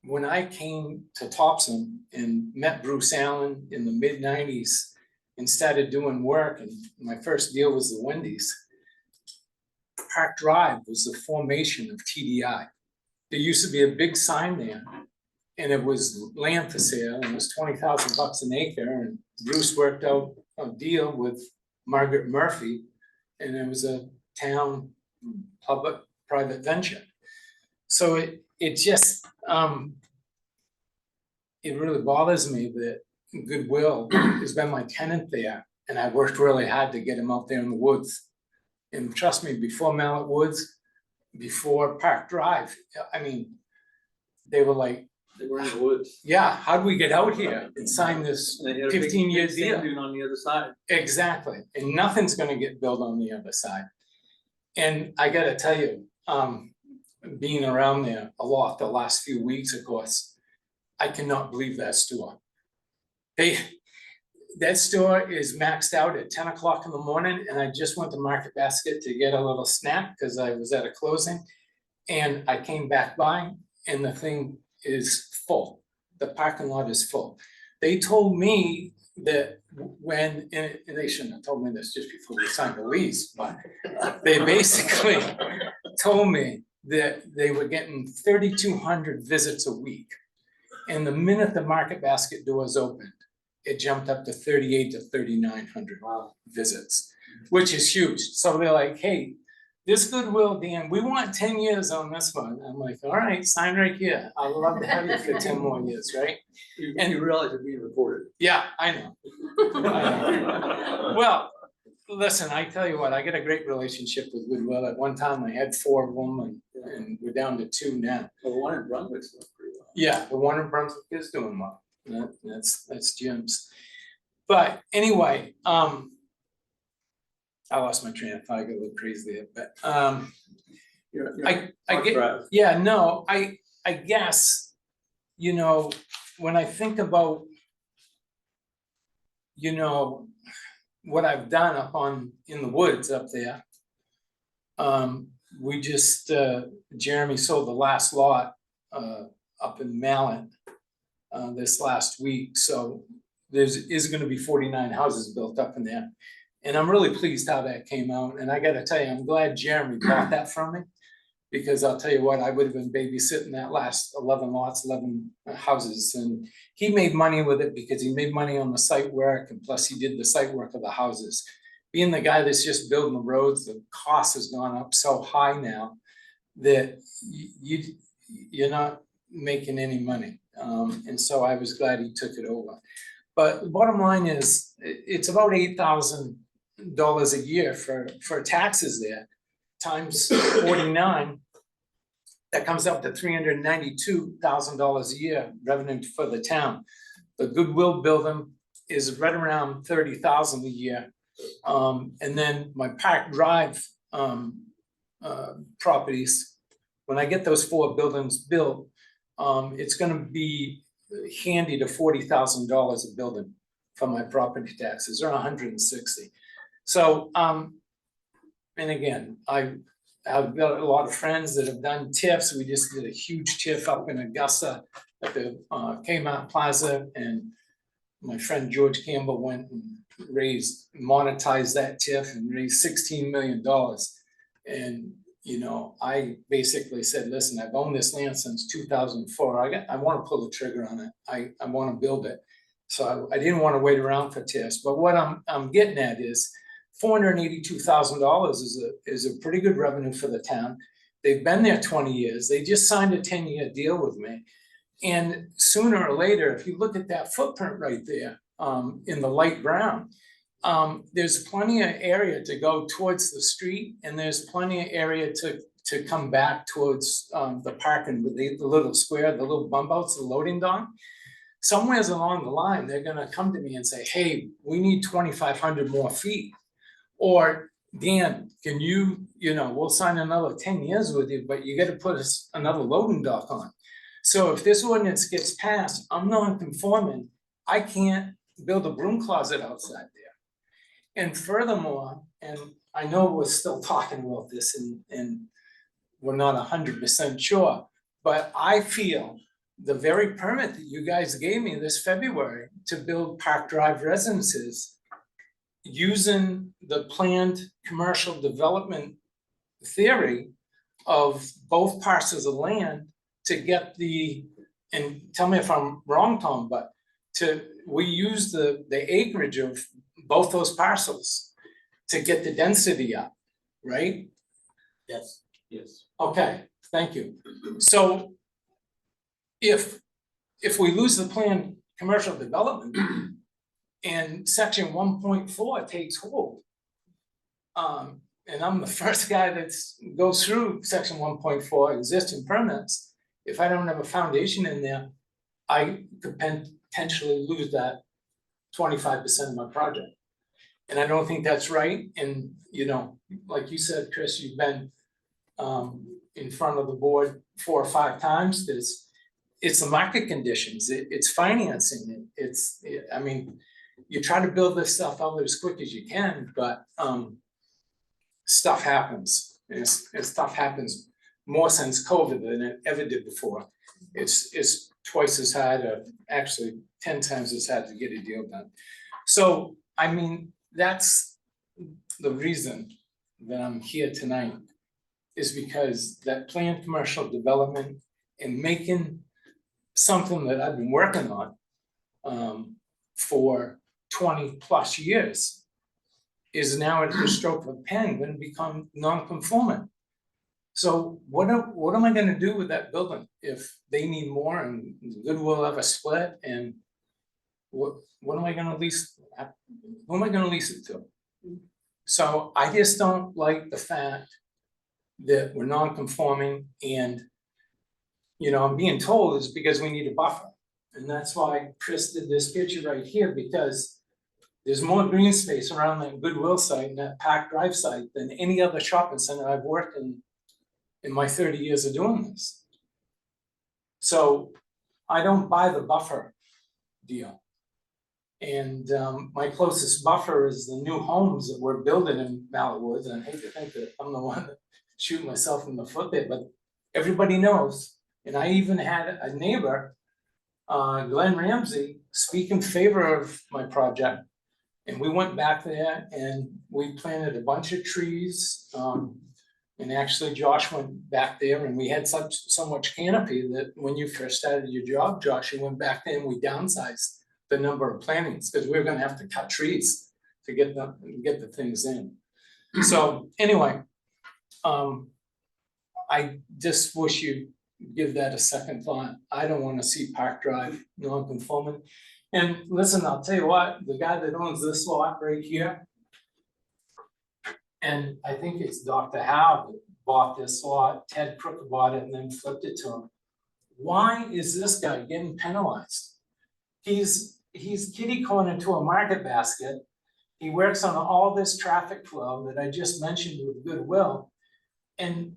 when I came to Topsham and met Bruce Allen in the mid-90s and started doing work, and my first deal was the Wendy's, Park Drive was the formation of TDI. There used to be a big sign there, and it was land for sale, and it was $20,000 an acre, and Bruce worked out a deal with Margaret Murphy, and it was a town public-private venture. So it just, it really bothers me that Goodwill has been my tenant there, and I worked really hard to get him out there in the woods. And trust me, before Mallet Woods, before Park Drive, I mean, they were like, They were in the woods. yeah, how do we get out here and sign this And they had a big- 15-year big sand deal? dune on the other side. Exactly, and nothing's gonna get built on the other side. And I gotta tell you, being around there a lot the last few weeks, of course, I cannot believe that store. that store is maxed out at 10 o'clock in the morning, and I just went to Market Basket to get a little snack, because I was at a closing. And I came back by, and the thing is full, the parking lot is full. They told me that when, and they shouldn't have told me this just before we signed the lease, but they basically told me that they were getting 3,200 visits a week. And the minute the Market Basket doors opened, it jumped up to 3,800 to 3,900 visits, which is huge. So they're like, hey, this Goodwill, Dan, we want 10 years on this one. I'm like, all right, sign right here. I'd love to have you for 10 more years, right? And you realize you're being recorded. Yeah, I know. Well, listen, I tell you what, I got a great relationship with Goodwill. At one time, I had 4 of them, and we're down to 2 now. Well, the one in Brunswick's doing pretty well. Yeah, the one in Brunswick is doing well. That's Jim's. But anyway, I lost my train of thought. I got a little crazy there, but I get, yeah, no, I guess, you know, when I think about, you know, what I've done up in the woods up there. We just, Jeremy sold the last lot up in Mallet this last week, so is gonna be 49 houses built up in there. And I'm really pleased how that came out, and I gotta tell you, I'm glad Jeremy bought that from me. Because I'll tell you what, I would have been babysitting that last 11 lots, 11 houses, and he made money with it because he made money on the site work, and plus he did the site work of the houses. Being the guy that's just building the roads, the cost has gone up so high now that you're not making any money. And so I was glad he took it over. But the bottom line is, it's about $8,000 a year for taxes there, times 49, that comes up to $392,000 a year revenue for the town. The Goodwill building is right around $30,000 a year. And then my Park Drive properties, when I get those 4 buildings built, it's gonna be handy to $40,000 a building for my property taxes, or 160. So, and again, I've got a lot of friends that have done TIFs. We just did a huge TIF up in Augusta at the Kmart Plaza, and my friend George Campbell went and monetized that TIF and raised $16 million. And, you know, I basically said, listen, I've owned this land since 2004. I want to pull the trigger on it. I want to build it. So I didn't want to wait around for TIFs. But what I'm getting at is, $482,000 is a pretty good revenue for the town. They've been there 20 years. They just signed a 10-year deal with me. And sooner or later, if you look at that footprint right there in the light brown, there's plenty of area to go towards the street, and there's plenty of area to come back towards the parking with the little square, the little bump outs, the loading dock. Somewheres along the line, they're gonna come to me and say, hey, we need 2,500 more feet. Or, Dan, can you know, we'll sign another 10 years with you, but you gotta put us another loading dock on. So if this ordinance gets passed, I'm non-conforming, I can't build a broom closet outside there. And furthermore, and I know we're still talking about this and we're not 100% sure, but I feel the very permit that you guys gave me this February to build Park Drive residences, using the planned commercial development theory of both parcels of land to get and tell me if I'm wrong, Tom, but we use the acreage of both those parcels to get the density up, right? Yes. Yes. Okay, thank you. So if we lose the planned commercial development, and section 1.4 takes hold. And I'm the first guy that's goes through section 1.4 existing permits. If I don't have a foundation in there, I could potentially lose that 25% of my project. And I don't think that's right. And, you know, like you said, Chris, you've been in front of the board 4 or 5 times. It's the market conditions, it's financing, I mean, you try to build this stuff out as quick as you can, but, stuff happens. And stuff happens more since COVID than it ever did before. It's twice as hard, or actually 10 times as hard to get a deal done. So, I mean, that's the reason that I'm here tonight, is because that planned commercial development and making something that I've been working on for 20+ years is now at the stroke of a pen going to become non-conforming. So what am I gonna do with that building if they need more and Goodwill have a split, and what am I gonna lease? Who am I gonna lease it to? So I just don't like the fact that we're non-conforming, and I'm being told it's because we need a buffer. And that's why Chris did this picture right here, because there's more green space around that Goodwill site and that Park Drive site than any other shopping center I've worked in my 30 years of doing this. So I don't buy the buffer deal. And my closest buffer is the new homes that we're building in Mallard Woods. And I hate to think that I'm the one that shooting myself in the foot there, but everybody knows. And I even had a neighbor, Glenn Ramsey, speak in favor of my project. And we went back there and we planted a bunch of trees. And actually Josh went back there and we had so much canopy that when you first started your job, Josh, you went back there and we downsized the number of plantings, because we were gonna have to cut trees to get the things in. So anyway, I just wish you'd give that a second thought. I don't wanna see Park Drive non-conforming. And listen, I'll tell you what, the guy that owns this lot right here, and I think it's Dr. Howe that bought this lot, Ted Crook bought it and then flipped it to him. Why is this guy getting penalized? He's kitty cornered to a market basket. He works on all this traffic flow that I just mentioned with Goodwill. And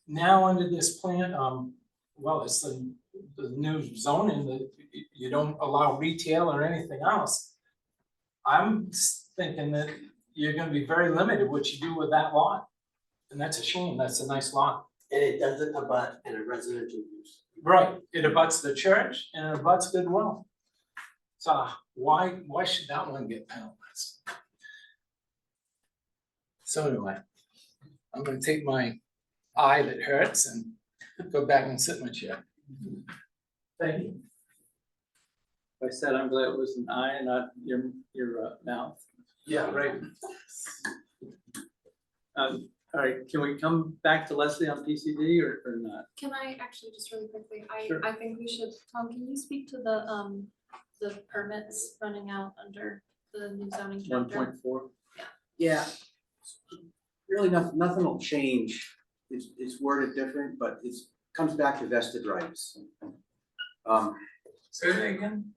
now under this plan, well, it's the new zoning that you don't allow retail or anything else. I'm thinking that you're gonna be very limited what you do with that lot. And that's a shame, that's a nice lot. And it doesn't abut in a residential use. Right, it abuts the church and it abuts Goodwill. So why should that one get penalized? So anyway, I'm gonna take my eye that hurts and go back and sit in my chair. Thank you. I said, I'm glad it was an eye and not your mouth. Yeah, right. All right, can we come back to Leslie on PCD or not? Can I actually just really quickly, Sure. I think we should, Tom, can you speak to the permits running out under the new zoning chapter? 1.4? Yeah. Really nothing will change. It's worded different, but comes back to vested rights. Say that again?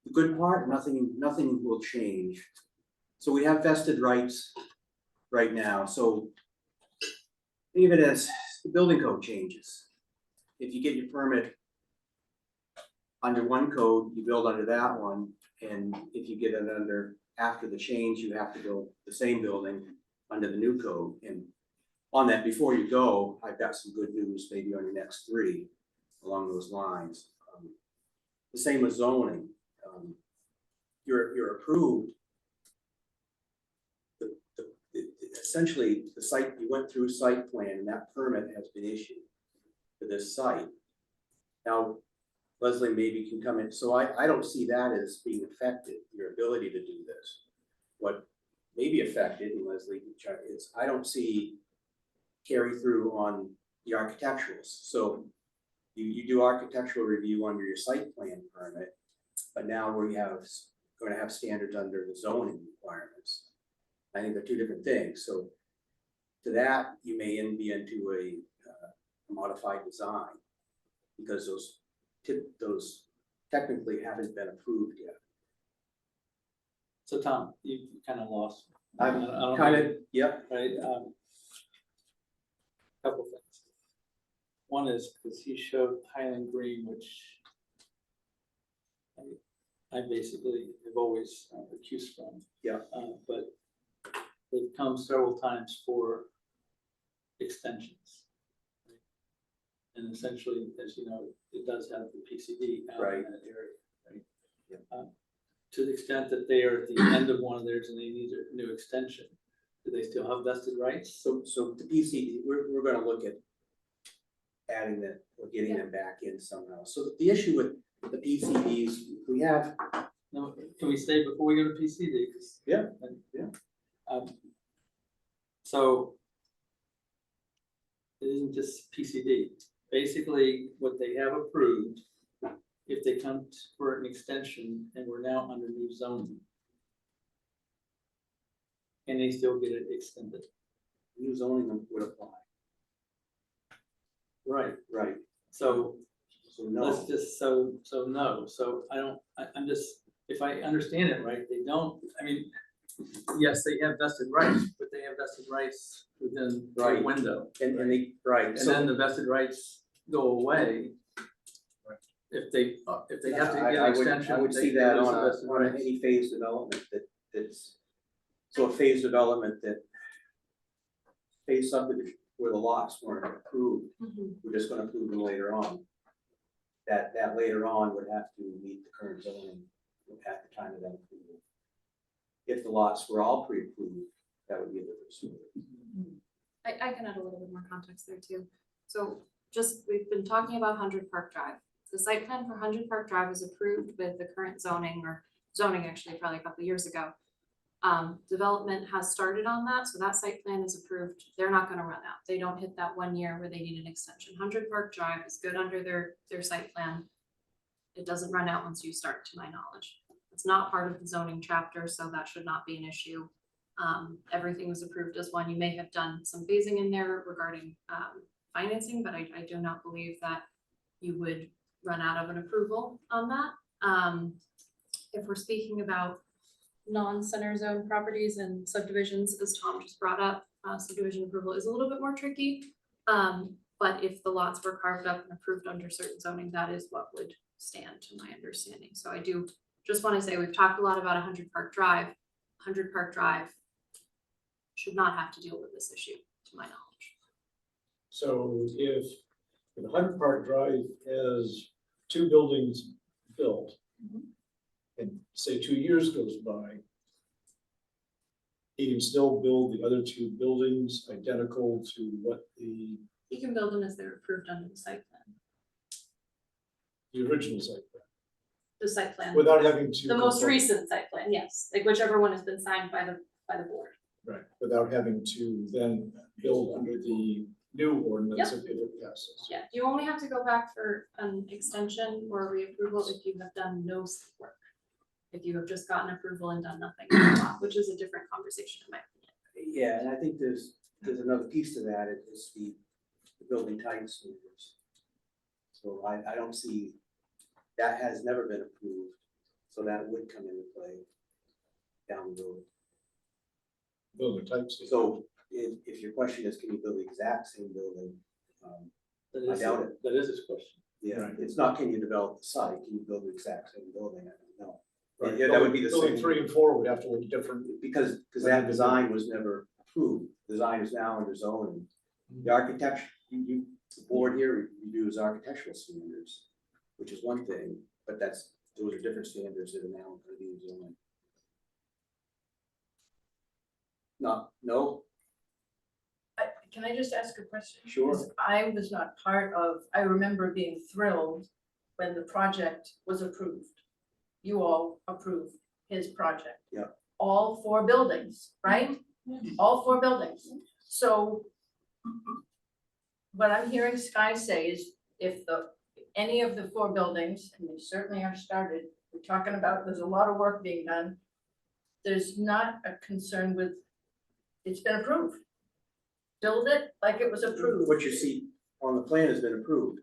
The good part, nothing will change. So we have vested rights right now, so think of it as the building code changes. If you get your permit under one code, you build under that one, and if you get it under, after the change, you have to build the same building under the new code. And on that, before you go, I've got some good news maybe on your next three along those lines. The same with zoning. You're approved. Essentially, the site, you went through site plan and that permit has been issued for this site. Now, Leslie maybe can come in. So I don't see that as being affected, your ability to do this. What may be affected, and Leslie can check, is I don't see carry through on the architecturals. So you do architectural review under your site plan permit, but now we have going to have standards under the zoning requirements. I think they're two different things. So to that, you may be into a modified design because those technically haven't been approved yet. So Tom, you kind of lost. I'm I don't kind know, of, yep. right? Couple things. One is because he showed Highland Green, which I basically have always accused from. Yeah. But they've come several times for extensions. And essentially, as you know, it does have the PCD out in Right. that area, right? Yeah. To the extent that they are at the end of one of theirs and they need a new extension, do they still have vested rights? So the PCD, we're gonna look at adding that, or getting them back in somehow. So the issue with the PCDs, we have, No, can we stay before we go to PCD? 'Cause- Yeah, yeah. So it isn't just PCD. Basically, what they have approved, if they come for an extension and we're now under new zoning, can they still get it extended? new zoning would apply. Right, Right. so So no. let's just, no, so I'm just, if I understand it right, they don't, I mean, yes, they have vested rights, but they have vested rights within the Right. window. And they, right, And so then the vested rights go away. If they have to get I an would, extension. I would they see that lose on the vested on rights. any phase development that's, so a phase development that phase subdivision where the lots weren't approved, we're just gonna approve them later on. That later on would have to meet the current zoning at the time of that approval. If the lots were all pre-approved, that would be a different story. I can add a little bit more context there too. So we've been talking about 100 Park Drive. The site plan for 100 Park Drive was approved with the current zoning, or zoning actually probably a couple of years ago. Development has started on that, so that site plan is approved. They're not gonna run out. They don't hit that 1 year where they need an extension. 100 Park Drive is good under their site plan. It doesn't run out once you start, to my knowledge. It's not part of the zoning chapter, so that should not be an issue. Everything was approved as one. You may have done some phasing in there regarding financing, but I do not believe that you would run out of an approval on that. If we're speaking about non-center zone properties and subdivisions, as Tom just brought up, subdivision approval is a little bit more tricky. But if the lots were carved up and approved under certain zoning, that is what would stand, to my understanding. So I do just want to say, we've talked a lot about 100 Park Drive. 100 Park Drive should not have to deal with this issue, to my knowledge. So if 100 Park Drive has 2 buildings built, and say 2 years goes by, he can still build the other 2 buildings identical to what the You can build them as they're approved under the site plan. original site plan, The site plan, without having to. the most conform- recent site plan, yes, like whichever one has been signed by the board. Right, without having to then build under the new ordinance if it passes. Yeah, you only have to go back for an extension or reapproval if you have done no site work. If you have just gotten approval and done nothing, which is a different conversation in my opinion. Yeah, and I think there's another piece to that, is the building type standards. So I don't see, that has never been approved, so that would come into play down the road. Building types. So if your question is, can you build the exact same building? I doubt it. That is his question. Yeah, Right. it's not, can you develop the site, can you build the exact same building? I don't know. Right, Yeah, that would be the building same. 3 and 4 would have to look different. Because that design was never approved, design is now under zoning. The architecture, the board here reviews architectural standards, which is one thing, but those are different standards that are now going to be in zoning. No, Can I just ask a question? Sure. 'Cause I was not part of, I remember being thrilled when the project was approved. You all approved his project. Yeah. All 4 buildings, right? All 4 buildings. So what I'm hearing Sky say is if any of the 4 buildings, and they certainly are started, we're talking about, there's a lot of work being done. There's not a concern with, it's been approved. Build it like it was approved. what you see on the plan has been approved.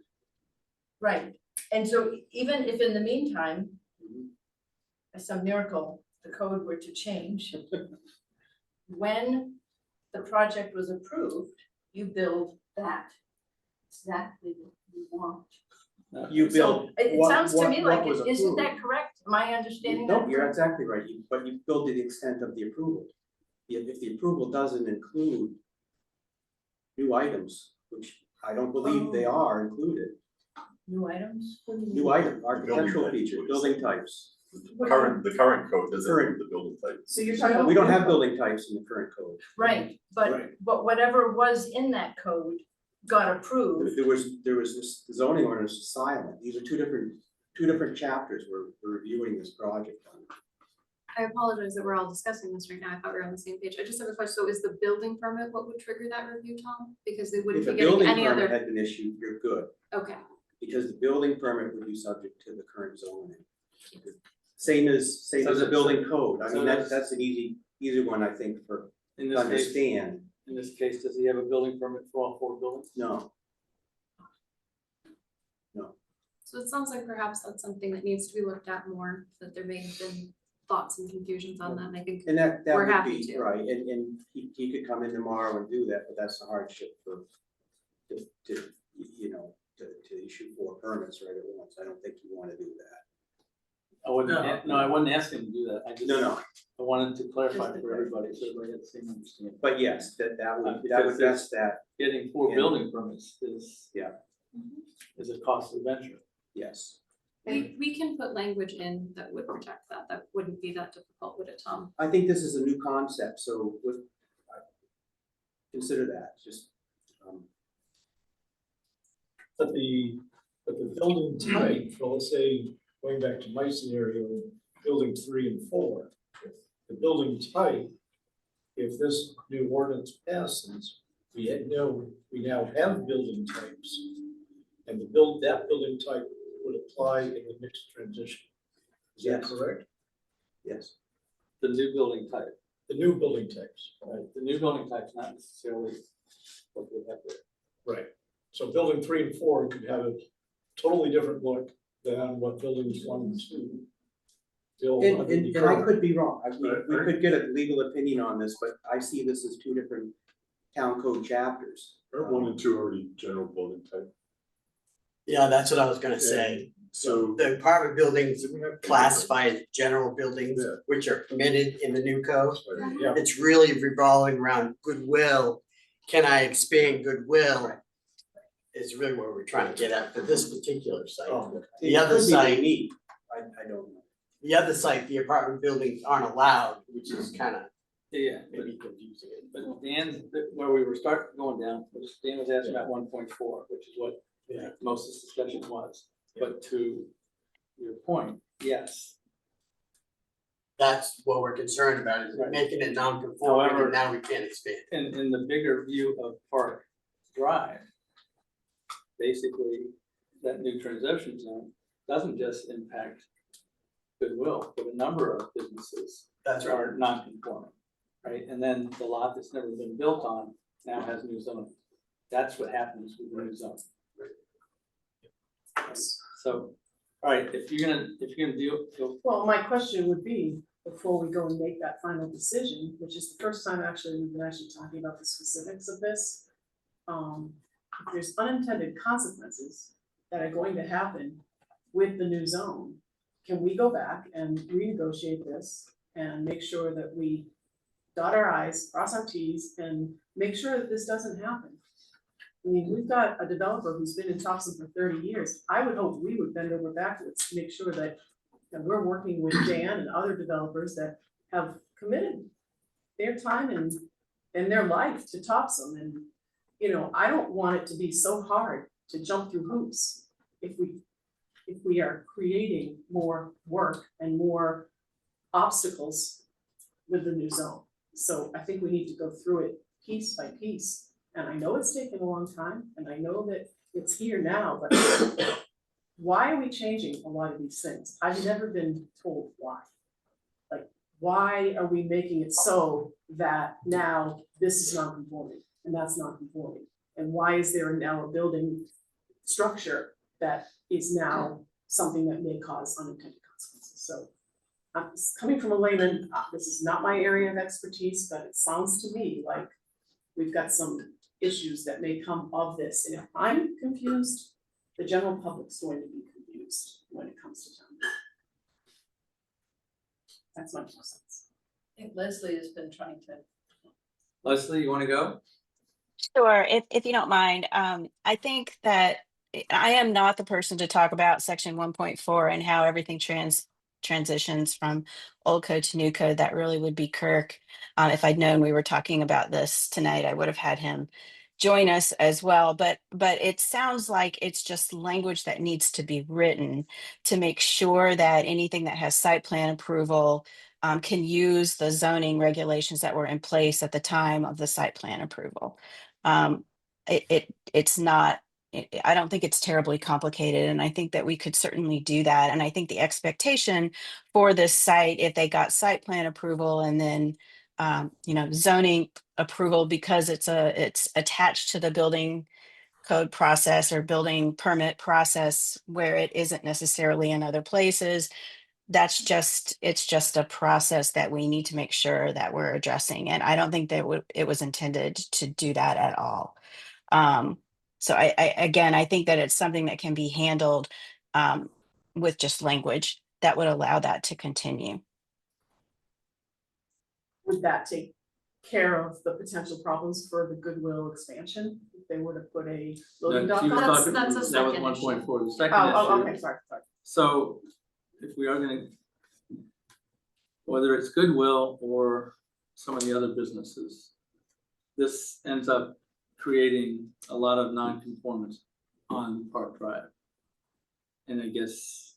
Right, and so even if in the meantime, by some miracle, the code were to change, when the project was approved, you build that exactly what you want. You So build. it what- sounds to what- me what like, was isn't that approved. correct? Am I understanding that? No, you're correctly? exactly right, but you build to the extent of the approval. If the approval doesn't include new items, which I don't believe they are included, New items? What do you mean? new item, architectural types, features, what building you're types. The current code doesn't Current. include the building type. So you're talking about. We don't have building types in the current code. Right, but Right. whatever was in that code got approved. There was this zoning ordinance is silent. These are two different chapters we're reviewing this project on. I apologize that we're all discussing this right now. I thought we were on the same page. I just have a question. So is the building permit what would trigger that review, Tom? Because they wouldn't If a be getting building any permit other, had been issued, you're good, okay. because the building permit would be subject to the current zoning. Same as So the that- building code. I so mean, that's- that's an easy one, I think, In to this case, understand. in this case, does he have a building permit for all 4 buildings? No, So it sounds like perhaps that's something that needs to be looked at more, that there may have been thoughts and confusions on that, and I think and that We're would happy be, to. right, and he could come in tomorrow and do that, but that's a hardship to issue 4 permits right at once. I don't think you wanna do that. I wouldn't, no, I wouldn't ask him to do that. I just, No, I wanted to clarify Just to for everybody, so everybody had the same understanding. but yes, that would Because best that, Getting 4 Yeah. building permits is. Yeah. Is a costly venture. yes. we can put language in that would protect that. That wouldn't be that difficult, would it, Tom? I think this is a new concept, so consider that, just, But the building type, for let's say, going back to my scenario, building 3 and 4. The building type, if this new ordinance passes, we now have building types. And that building type would apply in the mixed transition. Is that Yes. correct? yes. The new building type, The new building types. right? The new building type's not necessarily what we have there. Right. So building 3 and 4 could have a totally different look than what buildings 1 and 2 build And, under the and I code. could be wrong, we Right. could get a legal opinion on this, but I see this as 2 different town code chapters. Aren't 1 and 2 already general building type? Yeah, that's what I was gonna say. So. The apartment buildings classify as general buildings, Yeah. which are permitted in the new code. Yeah. It's really revolving around goodwill. Can I expand goodwill? Is really what we're trying to get at for this particular site. Oh, The other It could be site- unique. I don't know. The other site, the apartment buildings aren't allowed, which is kind of Yeah, but, maybe confusing. but Dan, where we were starting going down, was Dan was asking about 1.4, which is what most of this discussion was. But to your point, yes, That's what we're concerned about, is Right. making it non-conforming, However- and now we can't expand. in the bigger view of Park Drive, basically, that new transition zone doesn't just impact Goodwill, but a number of businesses That's right. are non-conforming, right? And then the lot that's never been built on now has new zoning. That's what happens with the new zone. So, all right, if you're gonna deal, Well, my question would be, before we go and make that final decision, which is the first time actually we've been actually talking about the specifics of this. If there's unintended consequences that are going to happen with the new zone, can we go back and renegotiate this and make sure that we dot our i's, cross our t's, and make sure that this doesn't happen? I mean, we've got a developer who's been in Topsom for 30 years. I would hope we would bend over backwards to make sure that we're working with Dan and other developers that have committed their time and their life to Topsom. And, I don't want it to be so hard to jump through hoops if we are creating more work and more obstacles with the new zone. So I think we need to go through it piece by piece. And I know it's taken a long time, and I know that it's here now, but why are we changing a lot of these things? I've never been told why. Like, why are we making it so that now this is non-conforming and that's not conforming? And why is there now a building structure that is now something that may cause unintended consequences? So I'm coming from a layman, this is not my area of expertise, but it sounds to me like we've got some issues that may come of this. And if I'm confused, the general public's going to be confused when it comes to town. That's my 2 cents. I think Leslie has been trying to. Leslie, you wanna go? Sure, if you don't mind, I think that I am not the person to talk about section 1.4 and how everything transitions from old code to new code. That really would be Kirk. If I'd known we were talking about this tonight, I would have had him join us as well. But it sounds like it's just language that needs to be written to make sure that anything that has site plan approval can use the zoning regulations that were in place at the time of the site plan approval. It's not, I don't think it's terribly complicated, and I think that we could certainly do that. And I think the expectation for this site, if they got site plan approval and then zoning approval, because it's attached to the building code process or building permit process where it isn't necessarily in other places, it's just a process that we need to make sure that we're addressing. And I don't think that it was intended to do that at all. So I think that it's something that can be handled with just language that would allow that to continue. Would that take care of the potential problems for the Goodwill expansion? If they were to put a loading dock She was on? talking- That's a That was second 1.4, the second Oh, issue. okay, sorry. So if we are gonna, whether it's Goodwill or some of the other businesses, this ends up creating a lot of non-conformance on Park Drive. And I guess,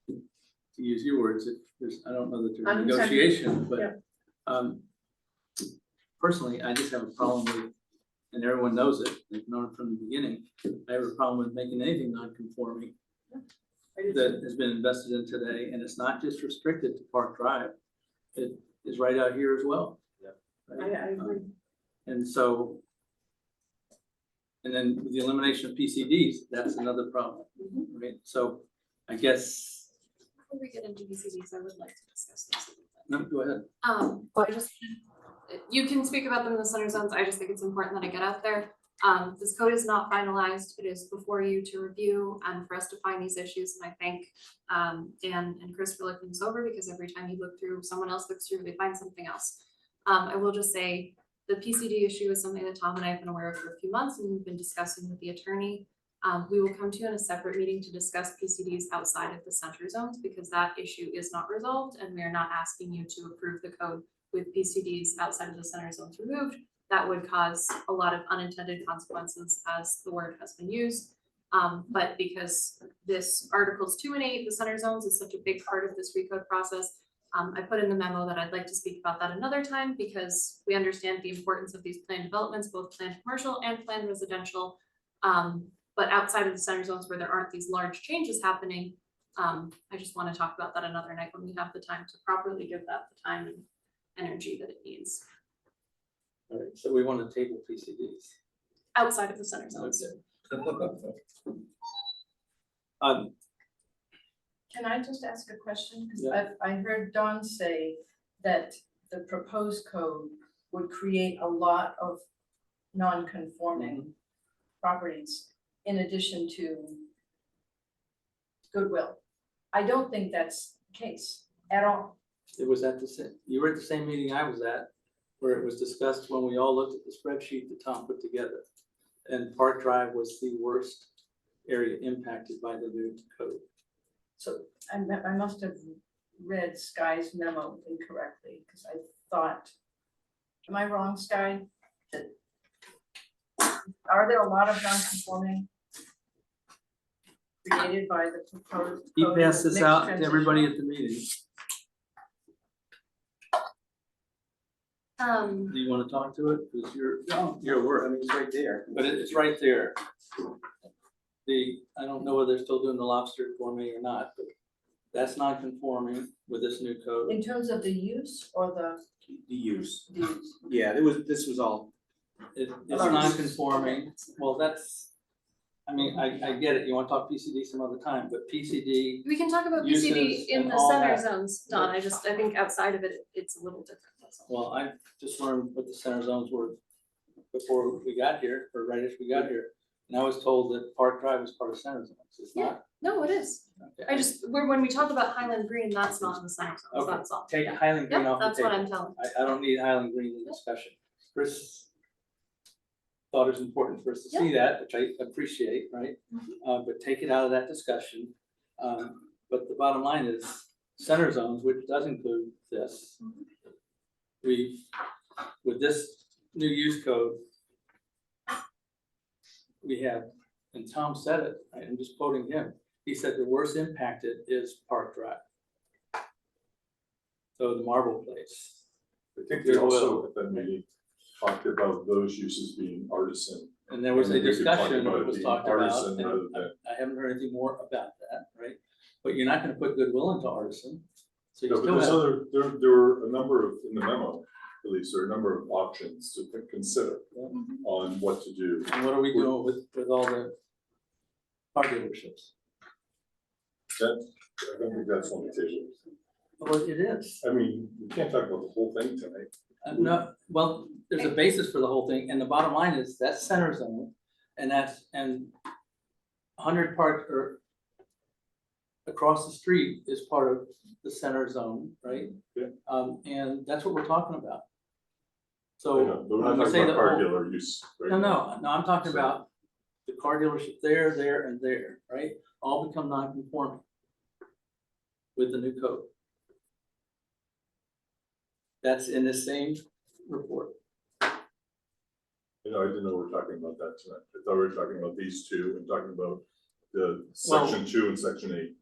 to use your words, if there's, I don't know that there's Unintended, negotiation, yeah. but personally, I just have a problem with, and everyone knows it, they've known it from the beginning, I have a problem with making anything non-conforming that has been invested in today, and it's not just restricted to Park Drive. It is right out here as well. I agree. And so, and then with the elimination of PCDs, that's another problem, right? So I guess, Before we get into BCDs, I would like to discuss this. no, go ahead. I just, you can speak about them in the center zones, I just think it's important that I get out there. This code is not finalized, it is before you to review and for us to find these issues, and I thank Dan and Chris for looking this over, because every time you look through, someone else looks through, they find something else. I will just say, the PCD issue is something that Tom and I have been aware of for a few months, and we've been discussing with the attorney. We will come to you in a separate meeting to discuss PCDs outside of the center zones, because that issue is not resolved, and we are not asking you to approve the code with PCDs outside of the center zones removed. That would cause a lot of unintended consequences, as the word has been used. But because this Articles 2 and 8, the center zones, is such a big part of this recode process, I put in the memo that I'd like to speak about that another time, because we understand the importance of these planned developments, both planned commercial and planned residential. But outside of the center zones where there aren't these large changes happening, I just want to talk about that another night when we have the time to properly give that the time and energy that it needs All right, so we want to table PCDs. outside of the center zones. Okay. Can I just ask a question? Because Yeah. I heard Dawn say that the proposed code would create a lot of non-conforming properties in addition to Goodwill. I don't think that's the case at all. It was at the same, you were at the same meeting I was at, where it was discussed when we all looked at the spreadsheet that Tom put together. And Park Drive was the worst area impacted by the new code. So I must have read Sky's memo incorrectly, because I thought, am I wrong, Sky? That are there a lot of non-conforming created by the proposed He code passed this mixed out to everybody transition? at the meeting. Do you want to talk to it? Because you're aware, I mean, it's right there, but it's right there. I don't know whether they're still doing the lobster gourmet or not, but that's not conforming with this new code. In terms of the use or the use. use? Yeah, this was all, It's non-conforming, well, that's, I mean, I get it, you wanna talk PCD some other time, but PCD, We can talk about Uses PCD in and the all center that. zones, Don, I think outside of it, it's a little different, that's all. well, I just learned what the center zones were before we got here, or right as we got here. And I was told that Park Drive is part of Center Zones, it's not? No, it is. Okay. When we talk about Highland Green, that's not in the center zones, Okay. that's all. Take Yeah. Highland Green Yep, off the that's what table. I'm telling. I don't need Highland Green in the discussion. Chris thought it was important for us to see that, which I appreciate, right? But take it out of that discussion. But the bottom line is Center Zones, which does include this. With this new use code, we have, and Tom said it, right, I'm just quoting him, he said the worst impacted is Park Drive. So the Marble Place. I think they also, at that meeting, talked about those uses being artisan. And there was a And we could talk discussion about that it was being talked about, artisan and rather than- I haven't heard anything more about that, right? But you're not gonna put Goodwill into artisan, so you No, but still there's have, other, there were a number of, in the memo, at least, there are a number of options to consider on what to do. and what are we doing with all the car dealerships? That, I don't think that's on the table. Well, it is. I mean, we can't talk about the whole thing tonight. No, well, there's a basis for the whole thing, and the bottom line is that's Center Zone, and 100 Park or across the street is part of the Center Zone, right? Yeah. And that's what we're talking about. I So know, but we're when not we say talking the about car whole- dealer use. right No, now. no, I'm talking So- about the car dealership there, and there, right? All become non-conforming with the new code. That's in the same report. You know, I didn't know we were talking about that tonight. I thought we were talking about these two and talking about the Well- section 2 and section 8.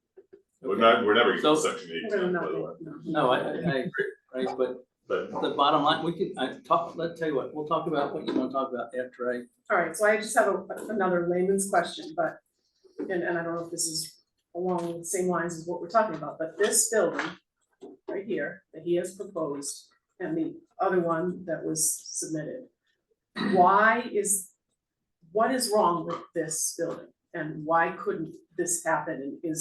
We're Okay. not, we're never getting to So- section 8 No, tonight, no, by the way. no. No, I agree, right? But But the bottom line, we can, let's tell you what, we'll talk about what you want to talk about after I. All right, so I just have another layman's question, but, and I don't know if this is along the same lines as what we're talking about, but this building right here that he has proposed and the other one that was submitted, what is wrong with this building? And why couldn't this happen? And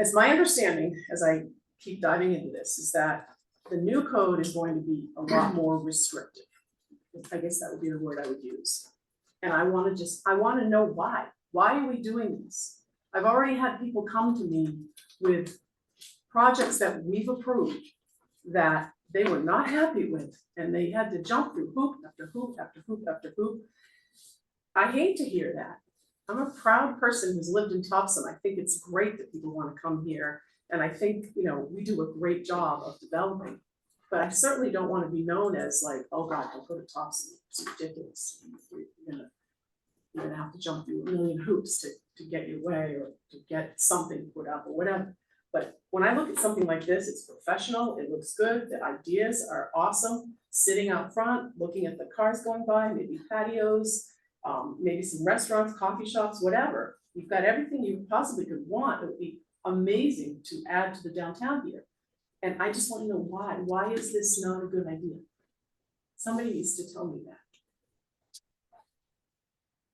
as my understanding, as I keep diving into this, is that the new code is going to be a lot more restrictive. I guess that would be the word I would use. And I wanna know why. Why are we doing this? I've already had people come to me with projects that we've approved that they were not happy with, and they had to jump through hoop after hoop after hoop after hoop. I hate to hear that. I'm a proud person who's lived in Topsham. I think it's great that people wanna come here. And I think, we do a great job of developing. But I certainly don't wanna be known as like, oh God, don't go to Topsham, it's ridiculous. You're gonna have to jump through a million hoops to get your way or to get something put up or whatever. But when I look at something like this, it's professional, it looks good, the ideas are awesome. Sitting out front, looking at the cars going by, maybe patios, maybe some restaurants, coffee shops, whatever. You've got everything you possibly could want. It would be amazing to add to the downtown here. And I just want to know why. Why is this not a good idea? Somebody needs to tell me that.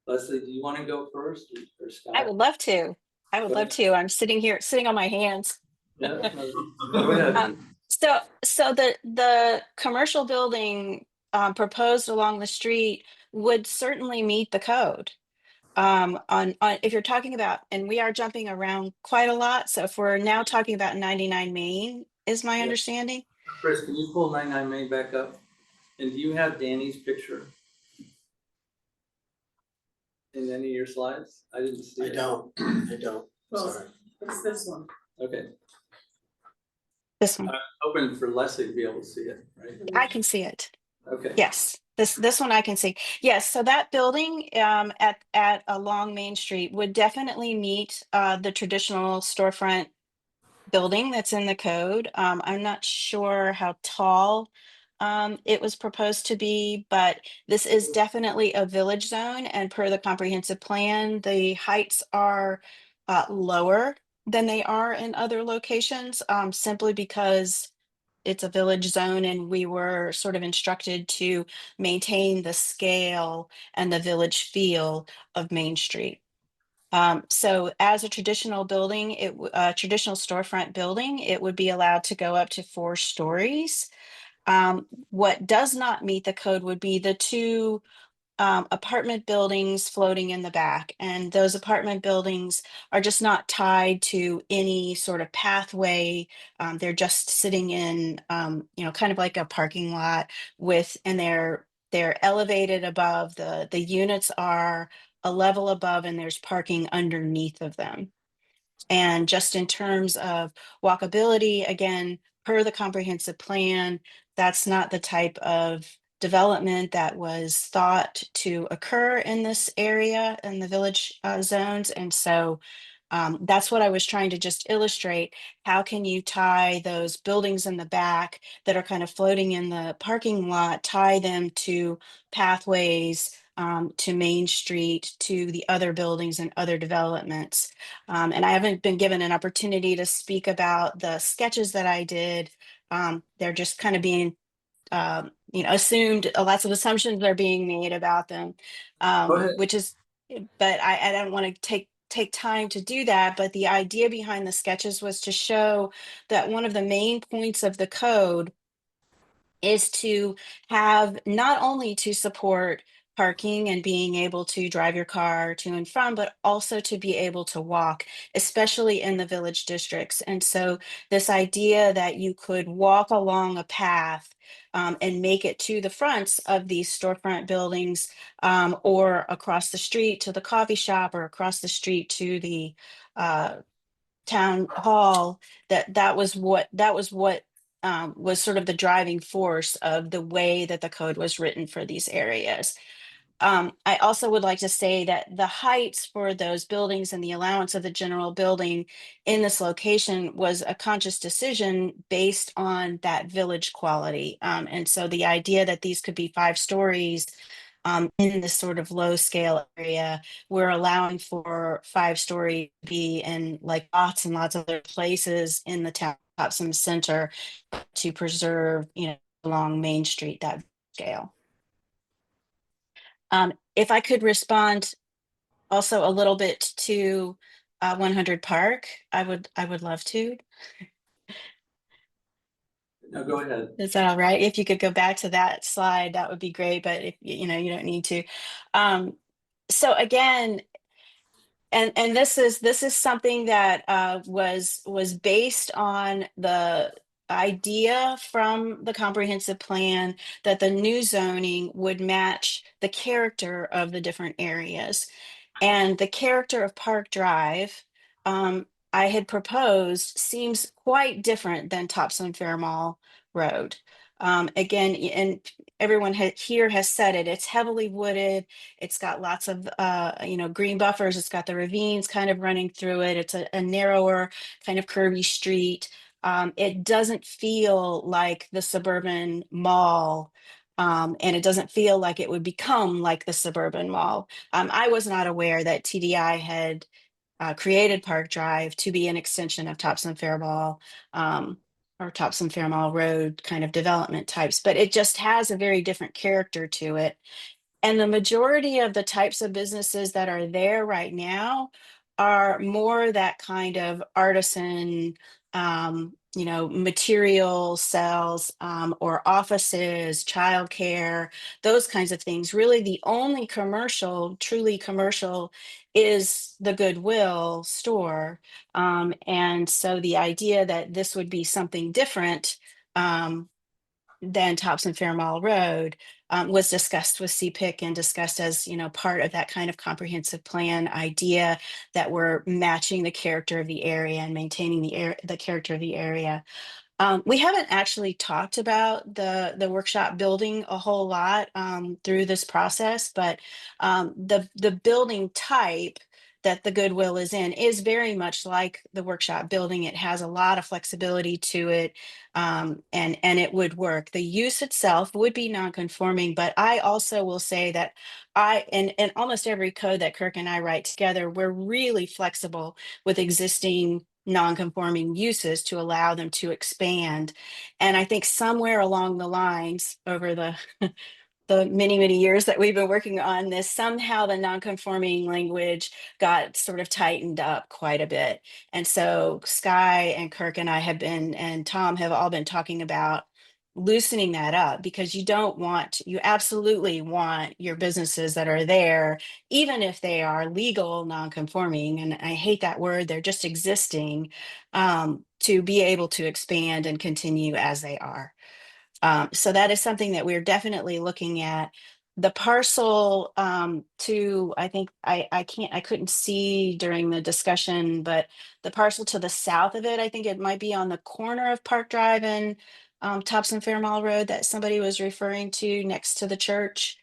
Leslie, do you want to go first or Scott? I would love to. Go ahead. I'm sitting here, sitting on my hands. Yeah, go ahead. So the commercial building proposed along the street would certainly meet the code. On if you're talking about, and we are jumping around quite a lot, so if we're now talking about 99 Main, is my Yeah. understanding. Chris, can you pull 99 Main back up? And do you have Danny's picture in any of your slides? I didn't see I it. don't, Well, sorry. it's this one. Okay, This one, hoping for Leslie to be able to see it, right? I can see it. Okay. Yes, this one I can see. Yes, so that building at along Main Street would definitely meet the traditional storefront building that's in the code. I'm not sure how tall it was proposed to be, but this is definitely a village zone, and per the comprehensive plan, the heights are lower than they are in other locations, simply because it's a village zone and we were sort of instructed to maintain the scale and the village feel of Main Street. So as a traditional building, traditional storefront building, it would be allowed to go up to 4 stories. What does not meet the code would be the 2 apartment buildings floating in the back. And those apartment buildings are just not tied to any sort of pathway. They're just sitting in, kind of like a parking lot and they're elevated above, the units are a level above, and there's parking underneath of them. And just in terms of walkability, again, per the comprehensive plan, that's not the type of development that was thought to occur in this area in the village zones. And so that's what I was trying to just illustrate. How can you tie those buildings in the back that are kind of floating in the parking lot, tie them to pathways, to Main Street, to the other buildings and other developments? And I haven't been given an opportunity to speak about the sketches that I did. They're just kind of being, assumed, lots of assumptions are being made about them, Go ahead. which is, but I don't want to take time to do that. But the idea behind the sketches was to show that one of the main points of the code is to have not only to support parking and being able to drive your car to and from, but also to be able to walk, especially in the village districts. And so this idea that you could walk along a path and make it to the fronts of these storefront buildings, or across the street to the coffee shop, or across the street to the uh, town hall, that was sort of the driving force of the way that the code was written for these areas. I also would like to say that the heights for those buildings and the allowance of the general building in this location was a conscious decision based on that village quality. And so the idea that these could be 5 stories in this sort of low scale area, we're allowing for 5-story to be in like lots and lots of other places in the town Topsom center to preserve, along Main Street, that scale. If I could respond also a little bit to 100 Park, I would love to. No, go ahead. Is that all right? If you could go back to that slide, that would be great. But if you don't need to. So again, and this is something that was based on the idea from the comprehensive plan that the new zoning would match the character of the different areas. And the character of Park Drive, I had proposed, seems quite different than Topsom Fair Mall Road. Again, and everyone here has said it, it's heavily wooded. It's got lots of, green buffers. It's got the ravines kind of running through it. It's a narrower kind of curvy street. It doesn't feel like the suburban mall, and it doesn't feel like it would become like the suburban mall. I was not aware that TDI had created Park Drive to be an extension of Topsom Fair Mall, or Topsom Fair Mall Road kind of development types, but it just has a very different character to it. And the majority of the types of businesses that are there right now are more that kind of artisan, material sales, or offices, childcare, those kinds of things. Really, the only commercial, truly commercial, is the Goodwill store. And so the idea that this would be something different, than Topsom Fair Mall Road, was discussed with CPIC and discussed as, part of that kind of comprehensive plan idea that we're matching the character of the area and maintaining the character of the area. We haven't actually talked about the workshop building a whole lot through this process, but the building type that the Goodwill is in is very much like the workshop building. It has a lot of flexibility to it, and it would work. The use itself would be non-conforming, but I also will say that in almost every code that Kirk and I write together, we're really flexible with existing non-conforming uses to allow them to expand. And I think somewhere along the lines over the many, many years that we've been working on this, somehow the non-conforming language got sort of tightened up quite a bit. And so Sky and Kirk and I have been, and Tom have all been talking about loosening that up, because you absolutely want your businesses that are there, even if they are legal non-conforming, and I hate that word, they're just existing, to be able to expand and continue as they are. So that is something that we're definitely looking at. The parcel to, I think, I couldn't see during the discussion, but the parcel to the south of it, I think it might be on the corner of Park Drive and Thompson Fairmall Road that somebody was referring to next to the church.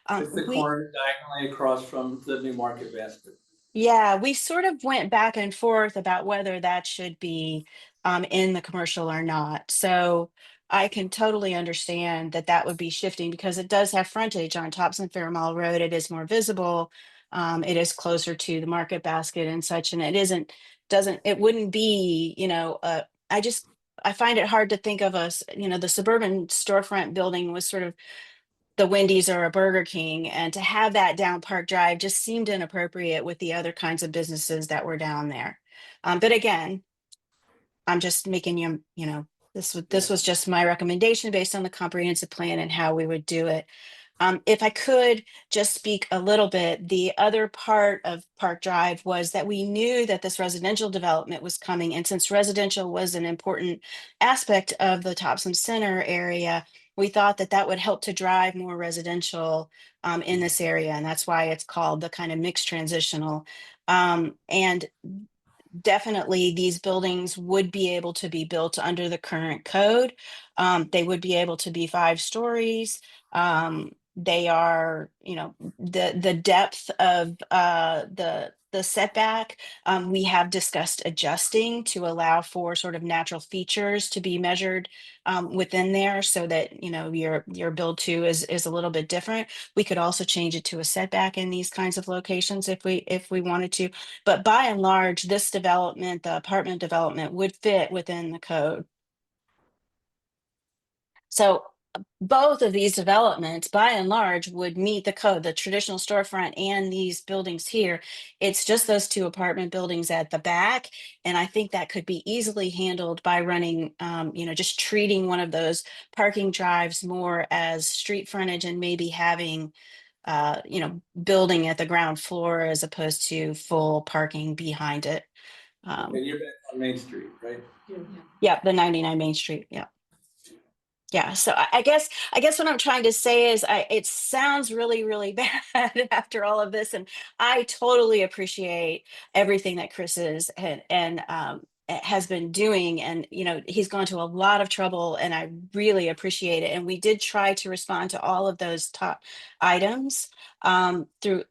It's the We, corner diagonally across from the New Market Basket. yeah, we sort of went back and forth about whether that should be in the commercial or not. So I can totally understand that that would be shifting, because it does have frontage on Thompson Fairmall Road. It is more visible. It is closer to the Market Basket and such, and it wouldn't be, I find it hard to think of us, the suburban storefront building was sort of the Wendy's or a Burger King, and to have that down Park Drive just seemed inappropriate with the other kinds of businesses that were down there. But again, I'm just making this was just my recommendation based on the comprehensive plan and how we would do it. If I could just speak a little bit, the other part of Park Drive was that we knew that this residential development was coming. And since residential was an important aspect of the Topsom Center area, we thought that that would help to drive more residential in this area. And that's why it's called the kind of mixed transitional. And definitely these buildings would be able to be built under the current code. They would be able to be 5 stories. They are, the depth of the setback, we have discussed adjusting to allow for sort of natural features to be measured within there, so that your build to is a little bit different. We could also change it to a setback in these kinds of locations if we wanted to, but by and large, this development, the apartment development, would fit within the code. So both of these developments, by and large, would meet the code, the traditional storefront and these buildings here. It's just those 2 apartment buildings at the back. And I think that could be easily handled by running, just treating one of those parking drives more as street frontage, and maybe having, building at the ground floor as opposed to full parking behind it. And you're back on Main Street, right? Yeah, the 99 Main Street. Yeah. Yeah, so I guess what I'm trying to say is it sounds really, really bad after all of this, and I totally appreciate everything that Chris has been doing, and he's gone to a lot of trouble, and I really appreciate it. And we did try to respond to all of those top items through,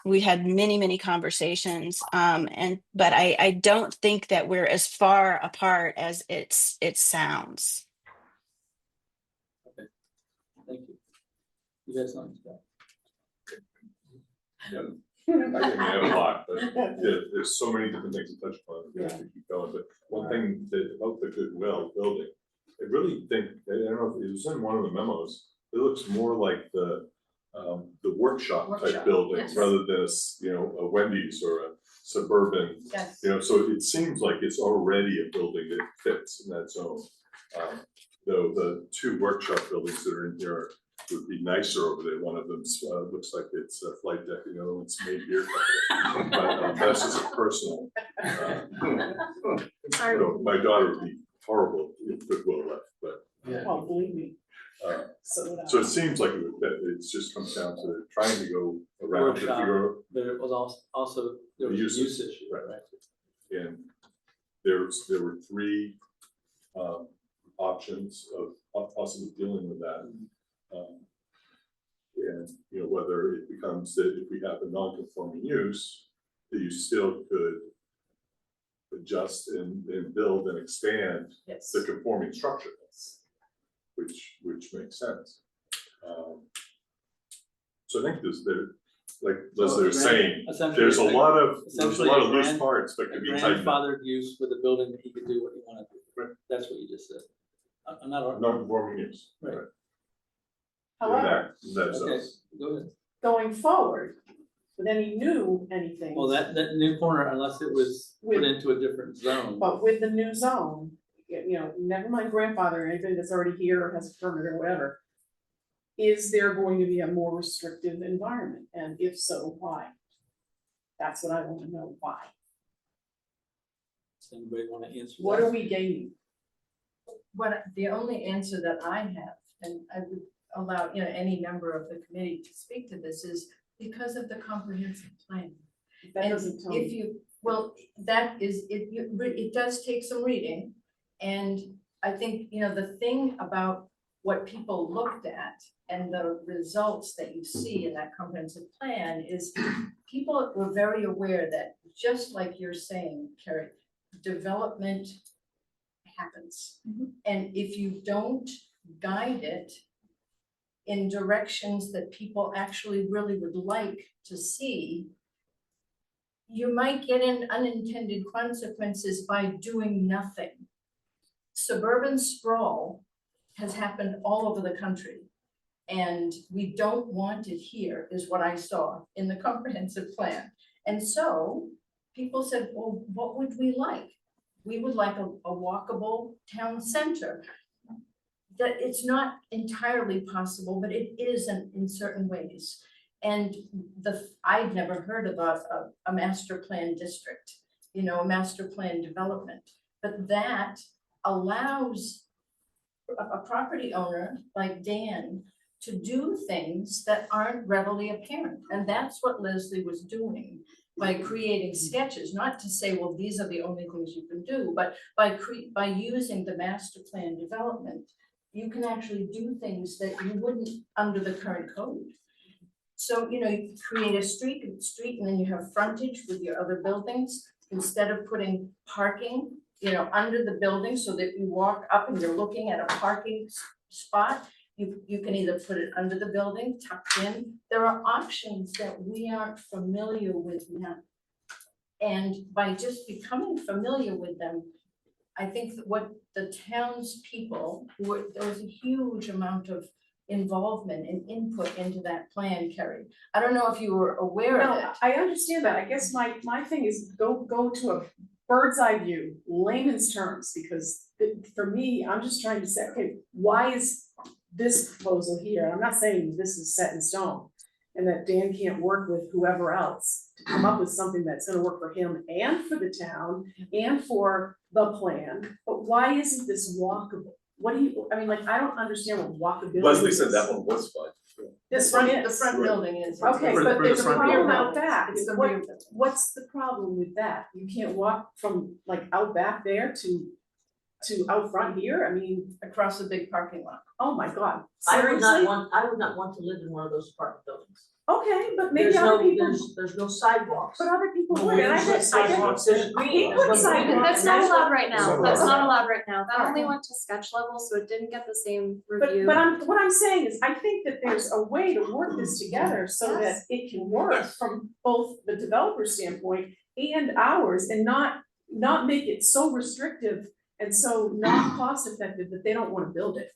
we had many, many conversations, but I don't think that we're as far apart as it sounds. Thank you. You guys know that. Yeah, I think we have a lot, but there's so many different things to touch upon, we have to keep going, but one thing that about the Goodwill building, I really think, I don't know if it was in one of the memos, it looks more like the workshop type building, yes. rather than a Wendy's or a suburban, Yes. so it seems like it's already a building that fits in that zone. Though the 2 workshop buildings that are in here would be nicer over there. One of them looks like it's a flight deck, the other one's made here. But that's just a personal. Sorry. My daughter would be horrible if Goodwill left, but. Oh, believe me. So it seems like it just comes down to trying to go around to Workshop. figure. There was also there was a Usage, use issue, right. right? And there were 3 options of possibly dealing with that. And whether it becomes that if we have a non-conforming use, that you still could adjust and build and expand Yes. the conforming structure, which makes sense. So I think like Leslie was saying, there's a lot of loose parts that could be tightened up. Grandfathered use with a building that he could do what he wanted to do. Right. That's what you just said. I'm not. Non-conforming use. Right. However, In that Okay, zone. go ahead. going forward, with any new anything. Well, that new corner, unless it was put into a different zone. But with the new zone, you know, never mind grandfather or anything that's already here or has a permit or whatever. Is there going to be a more restrictive environment? And if so, why? That's what I wanna know, why? Does anybody wanna answer that? What are we gaining? The only answer that I have, and I would allow, you know, any member of the committee to speak to this, is because of the comprehensive plan. That And doesn't tell if me. you, well, that is, it does take some reading. And I think, you know, the thing about what people looked at and the results that you see in that comprehensive plan is people were very aware that, just like you're saying, Carrie, development happens. And if you don't guide it in directions that people actually really would like to see, you might get in unintended consequences by doing nothing. Suburban sprawl has happened all over the country. And we don't want it here, is what I saw in the comprehensive plan. And so people said, well, what would we like? We would like a walkable town center. That it's not entirely possible, but it is in certain ways. And I'd never heard of a master plan district, you know, a master plan development, but that allows a property owner like Dan to do things that aren't readily apparent. And that's what Leslie was doing by creating sketches, not to say, well, these are the only things you can do, but by using the master plan development, you can actually do things that you wouldn't under the current code. So, you know, you create a street and then you have frontage with your other buildings, instead of putting parking, you know, under the building so that you walk up and you're looking at a parking spot. You can either put it under the building, tucked in. There are options that we aren't familiar with now. And by just becoming familiar with them, I think that what the townspeople, there was a huge amount of involvement and input into that plan, Kerry. I don't know if you were aware of it. No, I understand that. I guess my thing is go to a bird's eye view, layman's terms, because for me, I'm just trying to say, okay, why is this proposal here? And I'm not saying this is set in stone and that Dan can't work with whoever else to come up with something that's gonna work for him and for the town and for the plan, but why isn't this walkable? What do you, I mean, like, I don't understand what walkability is. Leslie said that one was fine. This one is. The front Right. building is. Okay, For but the there's a front problem building. out back. It's the What- rear building. What's the problem with that? You can't walk from like out back there to out front here? I mean, Across a big parking lot. oh my God, I would seriously? not want to live in one of those apartment buildings. Okay, but maybe There's other no, people, there's no sidewalks. but other people Well, would, and I there's just, sidewalks, there's green, put there's no green. sidewalks. That's not allowed right now, So- that's not allowed right now, that Alright. only went to sketch level, so it didn't get the same But review. what I'm saying is, I think that there's a way to work this together so that Yes. it can work from both the developer standpoint and ours, and not make it so restrictive and so not cost effective that they don't wanna build it.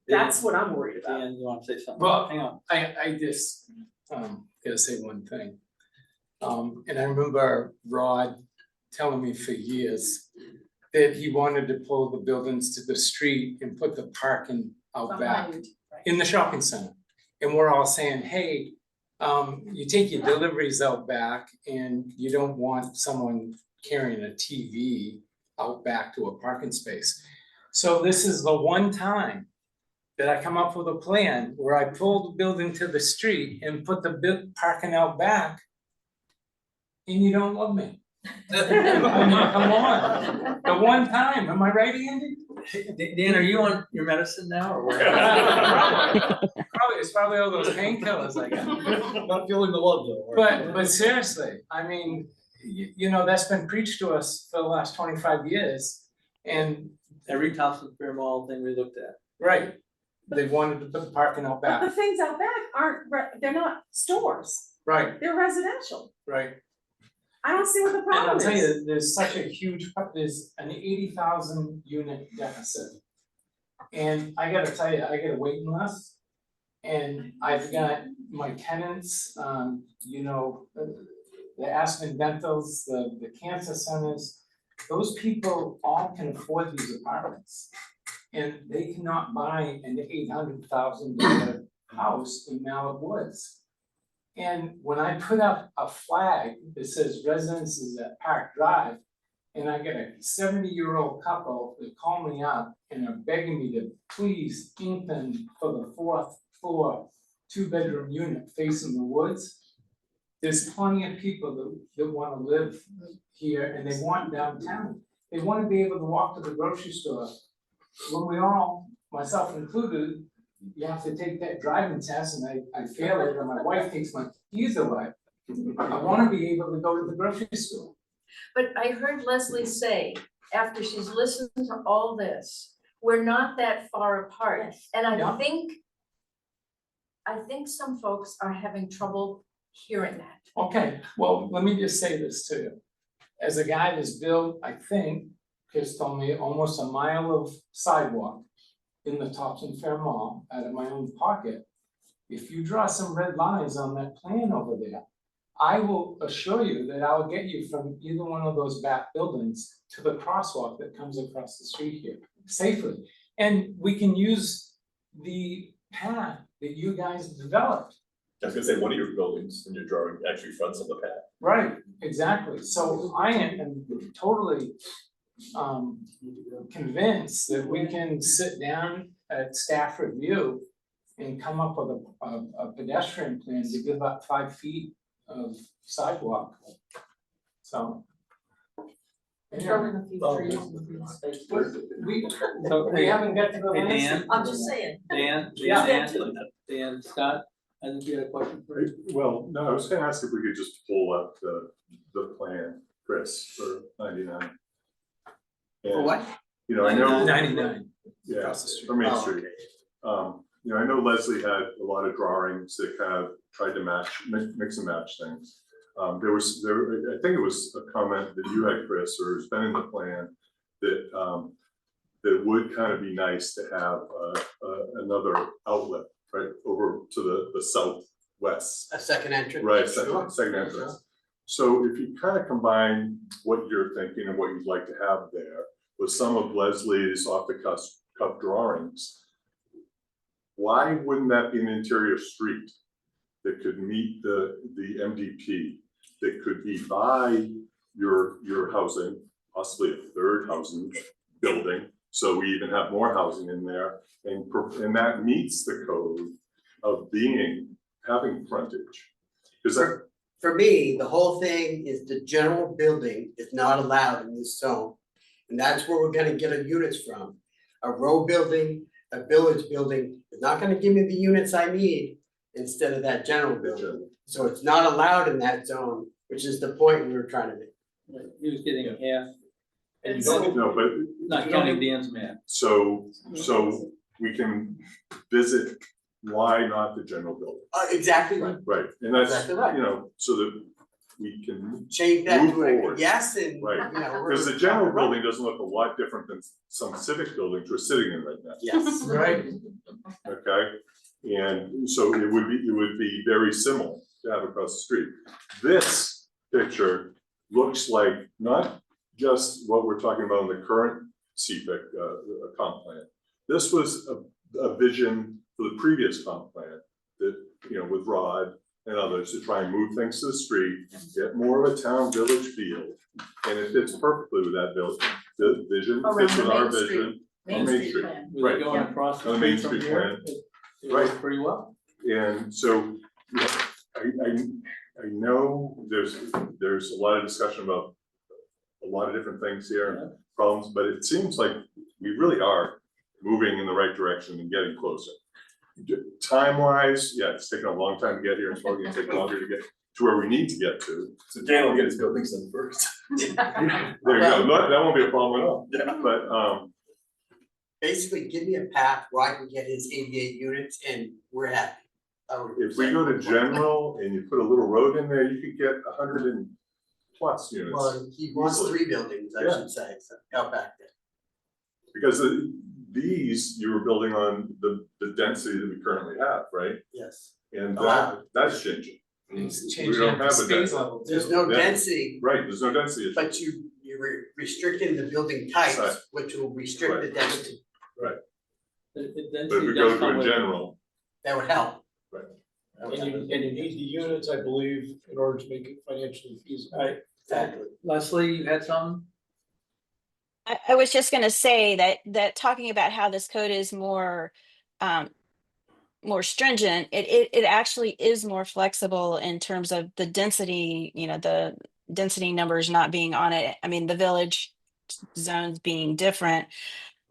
That's what I'm worried about. Dan, you wanna say something? Well, Hang on. I just, gotta say one thing. And I remember Rod telling me for years that he wanted to pull the buildings to the street and put the parking out back Behind, right. in the shopping center. And we're all saying, hey, you take your deliveries out back and you don't want someone carrying a TV out back to a parking space. So this is the one time that I come up with a plan where I pull the building to the street and put the parking out back. And you don't love me. I mean, come on, the one time, am I right, Andy? Dan, are you on your medicine now or what? Probably, it's probably all those painkillers I got. Not feeling the love though. But seriously, I mean, you know, that's been preached to us for the last 25 years. And, Every Thompson Fair Mall thing we looked at. right, they wanted to put the parking out But the back, things out back aren't, they're not stores, right, they're residential. right. I don't see what the And I'll problem tell is. you, there's such a huge, there's an 80,000 unit deficit. And I gotta tell you, I get a waiting list. And I've got my tenants, you know, the Aspen Dentals, the cancer centers, those people all can afford these apartments. And they cannot buy an $800,000 house in Mallett Woods. And when I put up a flag that says residences at Park Drive, and I get a 70-year-old couple that call me up and are begging me to please ink them for the 4th floor, 2-bedroom unit facing the woods. There's plenty of people that wanna live here and they want downtown. They wanna be able to walk to the grocery store. When we all, myself included, you have to take that driving test and I fail it and my wife takes my keys away. I wanna be able to go to the grocery store. But I heard Leslie say, after she's listened to all this, we're not that far apart. Yes. And I Yeah. think some folks are having trouble hearing that. Okay, well, let me just say this to you. As a guy that's built, I think, Chris told me, almost a mile of sidewalk in the Topsham Fair Mall out of my own pocket. If you draw some red lines on that plan over there, I will assure you that I'll get you from either one of those back buildings to the crosswalk that comes across the street here safely. And we can use the path that you guys developed. I was gonna say, one of your buildings in your drawing actually fronts on the path. Right, exactly. So I am totally convinced that we can sit down at staff review and come up with a pedestrian plan to give up 5 feet of sidewalk. So. Throw in a few trees and green space. We haven't got to the Hey, Dan. landscape. I'm just saying. Dan, Scott, I think you had a question for you. Well, no, I was gonna ask if we could just pull up the plan, Chris, for 99. For And, what? You know, I know. 99. Yeah, Across the street. from Main Oh, Street. okay. You know, I know Leslie had a lot of drawings that kind of tried to mix and match things. I think it was a comment that you had, Chris, or it's been in the plan that that would kind of be nice to have another outlet, right, over to the southwest. A second entrance. Right, Sure. second entrance. So if you kind of combine what you're thinking and what you'd like to have there with some of Leslie's off the cuff drawings, why wouldn't that be an interior street that could meet the MDP, that could be by your housing, possibly a third housing building, so we even have more housing in there, and that meets the code of having frontage. Because For me, the whole thing is the general building is not allowed in this zone. And that's where we're gonna get our units from. A row building, a village building is not gonna give me the units I need instead of that general building. So it's not allowed in that zone, which is the point we were trying to make. He was getting half, And you so, no, but not counting Dan's map. so we can visit why not the general building, Exactly right. right? And that's, Exactly right. you know, so that we can, Change that Move to a forward. yes and, you Right. know. because the general building doesn't look a lot different than some civic buildings we're sitting in right now. Yes. Right. Okay, and so it would be very similar to have across the street. This picture looks like not just what we're talking about in the current CPIC comp plan. This was a vision for the previous comp plan that, you know, with Rod and others to try and move things to the street, get more of a town village feel. And it fits perfectly with that the vision, Around fits the with our Main Street. vision. Main Main Street Street. plan. Was Right. it going across On the the Main street from Street here? plan. It worked pretty well. And so, you know, I know there's a lot of discussion about a lot of different things here, and problems, but it seems like we really are moving in the right direction and getting closer. Time wise, yeah, it's taken a long time to get here, it's probably gonna take longer to get to where we need to get to. So Dan will get his buildings done first. There you go, that won't be a problem at all. Yeah. But, Basically, give me a path where I can get his 88 units and we're happy. if we go to general and you put a little road in there, you could get 100+ units. Well, he wants Easily. 3 buildings, I Yeah. should say, so out back there. Because these, you were building on the density that we currently have, right? Yes. And Allowed. that's changing. It's We changing don't at the have a speed density. level too. There's no Yeah. density, Right, there's no density issue. but you you're restricting the building Right. types, which will restrict the density. Then But if we go to a general, That would help. And you need the units, I believe, in order to make it financially feasible. Right, Exactly. Leslie, you had some? I was just gonna say that talking about how this code is more, um, more stringent, it actually is more flexible in terms of the density, the density numbers not being on it. I mean, the village zones being different.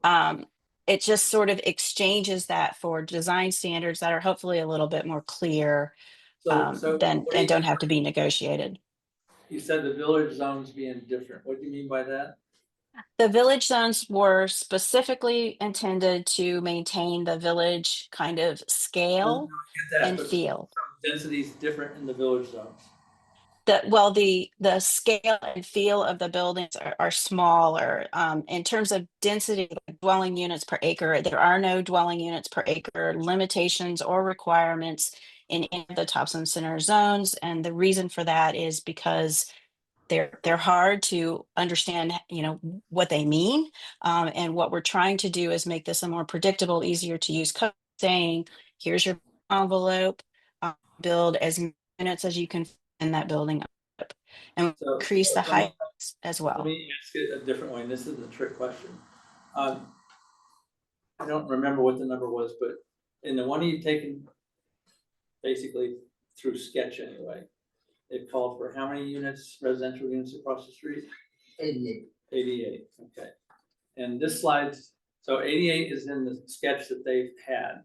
Um, it just sort of exchanges that for design standards that are hopefully a little bit more clear, So than, what do and you, don't have to be negotiated. you said the village zones being different. What do you mean by that? The village zones were specifically intended to maintain the village kind of scale Get that, and but feel. density is different in the village zones. The scale and feel of the buildings are smaller. In terms of density, like dwelling units per acre, there are no dwelling units per acre limitations or requirements in any of the Thompson Center zones. And the reason for that is because they're hard to understand, what they mean. And what we're trying to do is make this a more predictable, easier to use code, saying, here's your envelope, build as many units as you can in that building up, and So increase the let me- height as Let well. me ask it a different way, and this is a trick question. I don't remember what the number was, but in the one you've taken, basically through sketch anyway, it called for how many units, residential units across the street? 88. 88, okay. And this slide, so 88 is in the sketch that they've had.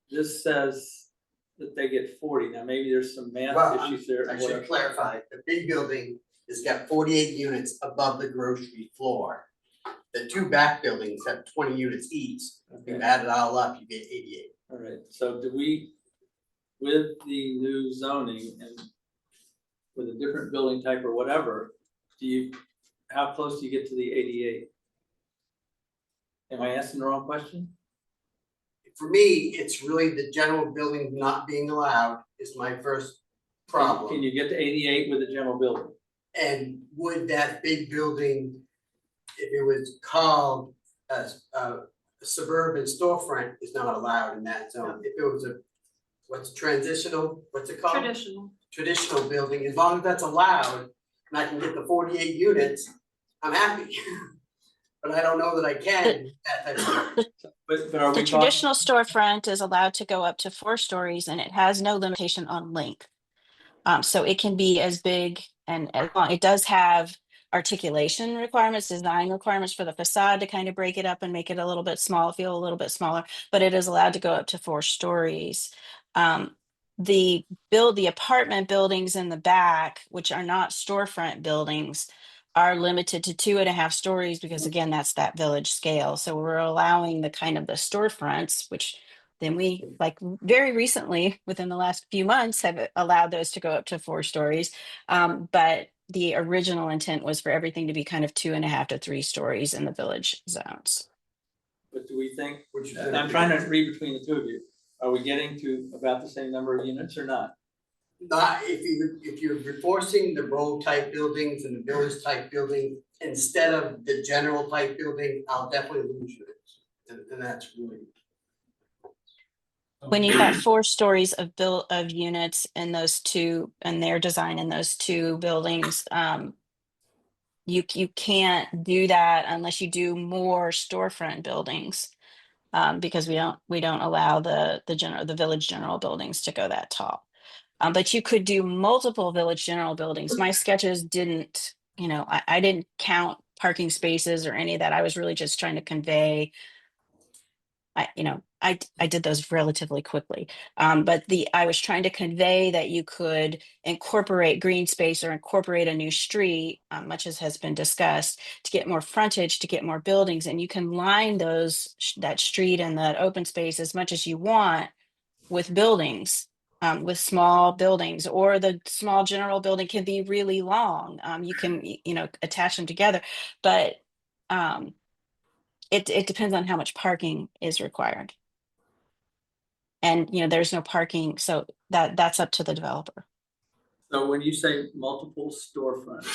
This says that they get 40. Now, maybe there's some math Well, issues there. I or should whatever. clarify, the big building has got 48 units above the grocery floor. The two back buildings have 20 units each. You Okay. add it all up, you get 88. All right, so do we, with the new zoning and with a different building type or whatever, how close do you get to the 88? Am I asking the wrong question? For me, it's really the general building not being allowed is my first problem. Can you get to 88 with a general building? And would that big building, if it was called a suburban storefront, is not allowed in that zone. If it was what's it called? Traditional building, as long as that's allowed, and I can get the 48 units, I'm happy. But I don't know that I can at that time. But are The we talking? traditional storefront is allowed to go up to 4 stories, and it has no limitation on length. So it can be as big and as long. It does have articulation requirements, design requirements for the facade to kind of break it up and make it a little bit small, feel a little bit smaller, but it is allowed to go up to 4 stories. The apartment buildings in the back, which are not storefront buildings, are limited to 2.5 stories because again, that's that village scale. So we're allowing the kind of the storefronts, which then we, like very recently, within the last few months, have allowed those to go up to 4 stories. But the original intent was for everything to be kind of 2.5 to 3 stories in the village zones. But do we think, Which is and I'm trying to read between the two of you, are we getting to about the same number of units or not? Not if you're forcing the row type buildings and the village type building instead of the general type building, I'll definitely lose units. And that's really. When you've got 4 stories of units in those two, and their design in those two buildings, you can't do that unless you do more storefront buildings. Because we don't allow the village general buildings to go that tall. But you could do multiple village general buildings. My sketches didn't, I didn't count parking spaces or any of that. I was really just trying to convey. I did those relatively quickly. But I was trying to convey that you could incorporate green space or incorporate a new street, much as has been discussed, to get more frontage, to get more buildings, and you can line that street and that open space as much as you want with buildings. With small buildings, or the small general building can be really long. You can, attach them together, but it depends on how much parking is required. And, there's no parking, so that's up to the developer. So when you say multiple storefronts,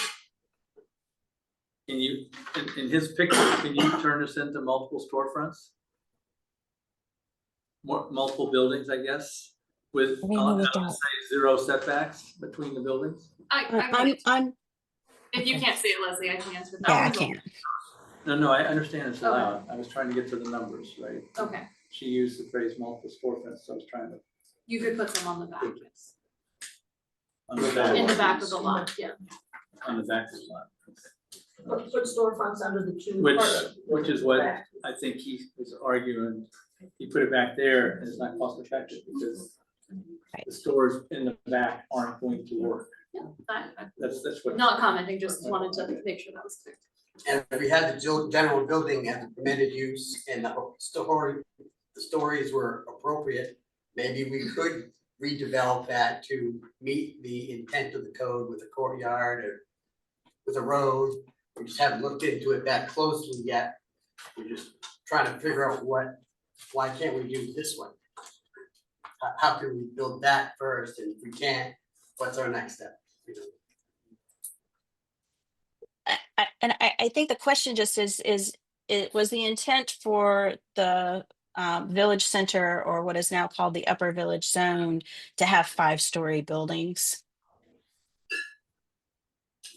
Can you, in his picture, can you turn this into multiple storefronts? Multiple buildings, I guess, with, I mean, I we would don't. say 0 setbacks between the buildings? I'm, If you okay. can't see it, Leslie, I can answer that. Yeah, I one's can't. No, I understand it's Okay. allowed. I was trying to get to the numbers, right? Okay, She used the phrase multiple storefronts, so I was trying to. you could put some on the back, yes. On the back. In the back of the lot, yeah. On the back of the lot. Put storefronts under the two. Which is what I think he was arguing. He put it back there and it's not cost effective because the stores in the back aren't going to work. Yeah, That's what. not commenting, just wanted to make sure that was clear. And if we had the general building as a permitted use and the stories were appropriate, maybe we could redevelop that to meet the intent of the code with a courtyard or with a road. We just haven't looked into it that closely yet. We're just trying to figure out why can't we do this one? How can we build that first? And if we can't, what's our next step? You know? I think the question just is it was the intent for the village center, or what is now called the upper village zone, to have 5-story buildings?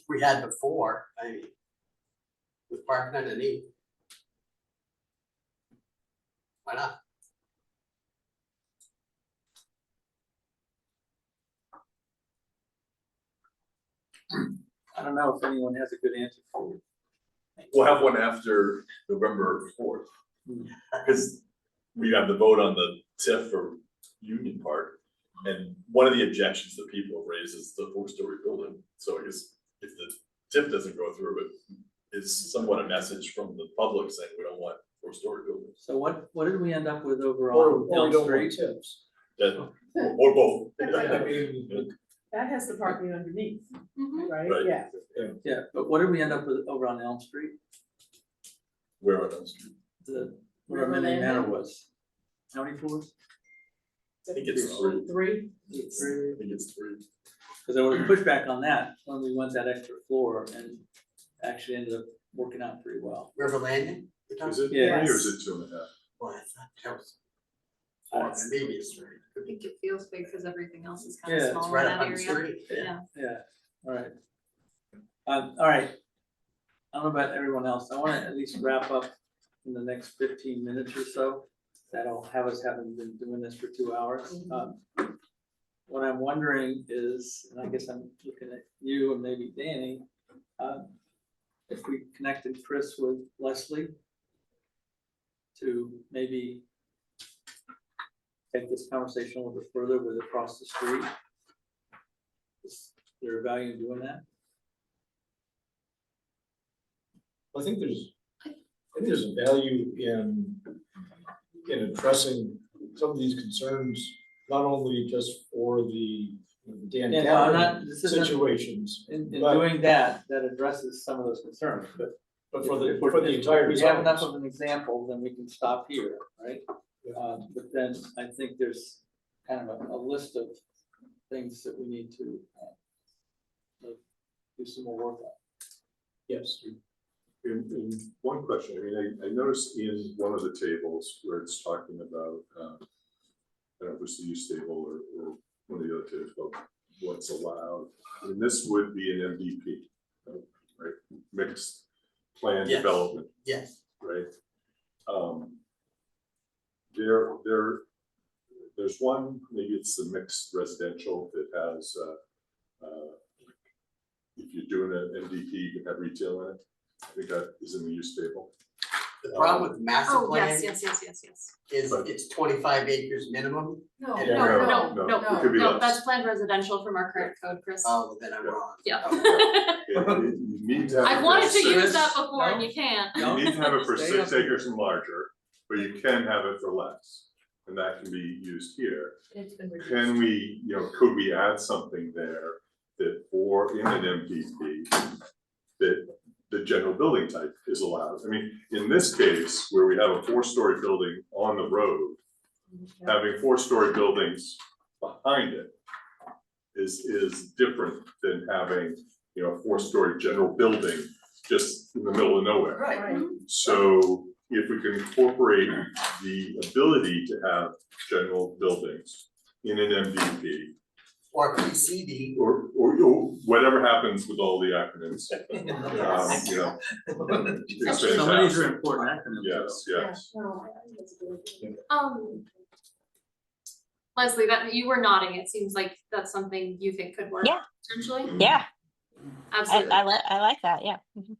We had before, I mean, with parking underneath. Why not? I don't know if anyone has a good answer for you. We'll have one after November 4th. Because we have the vote on the TIF for Union Park. And one of the objections that people raise is the 4-story building. So I guess if the TIF doesn't go through, it is somewhat a message from the public saying we don't want 4-story buildings. So what did we end up with over Or on we Elm don't want Street? tips. Or both. I mean, That has the parking underneath, Mhm. right? Right. Yeah. Yeah, but what did we end up with over on Elm Street? Where are those? Where River Minnie Manor Landing? was? How many floors? I think it's 3. Three. Three. I think it's 3. Because there was pushback on that when we went that extra floor and actually ended up working out pretty well. River Landing? you're talking Is it 3 Yeah. or is it 2.5? Well, I thought that was. Maybe it's 3. I think it feels big because everything else is kind Yeah, of it's It's small in right up that on the area. street. Yeah. Yeah, all right. All right. I don't know about everyone else. I want to at least wrap up in the next 15 minutes or so. That'll have us having been doing this for 2 hours. What I'm wondering is, and I guess I'm looking at you and maybe Danny, if we connected Chris with Leslie to maybe take this conversation a little bit further with across the street. Is there a value in doing that? I think there's a value in addressing some of these concerns, not only just for the Dan Yeah, no, I'm not- Cameron this isn't- situations, In But- doing that, that addresses some of those concerns, but. but for if we're- the if entire we have enough zone. of an example, then we can stop here, right? But then I think there's kind of a list of things that we need to do some more work on. Yes. In one question, I mean, I noticed in one of the tables where it's talking about, I don't know if it's the use table or one of the other tables about what's allowed. And this would be an MDP, right? Mixed plan Yes. development, Yes, right? There's one, maybe it's the mixed residential that has, if you're doing an MDP, you can have retail in it. I think that is in the use table. the problem with the master Oh, plan yes. is it's 25 acres minimum. No, And- No, It could be No, less. that's planned residential from our current code, Chris. Oh, then I'm wrong. Yeah. You need to have. I've wanted to Chris, use that before and no. you can't. You need to have it for Stay 6 up. acres and larger, but you can have it for less, and that can be used here. it's been reduced. Can we, could we add something there that in an MPP, that the general building type is allowed? I mean, in this case, where we have a 4-story building on the road, having 4-story buildings behind it is different than having, a 4-story general building just in the middle of nowhere. Right. So if we can incorporate the ability to have general buildings in an MVP, Or PCD. or whatever happens with all the acronyms, you know, it's Some of these fantastic. are important acronyms. Yes, yes. No, I think that's a good idea. Leslie, that you were nodding, it seems like that's something you think could work Yeah. potentially. Yeah, Absolutely. I like that. Yeah. Mhm.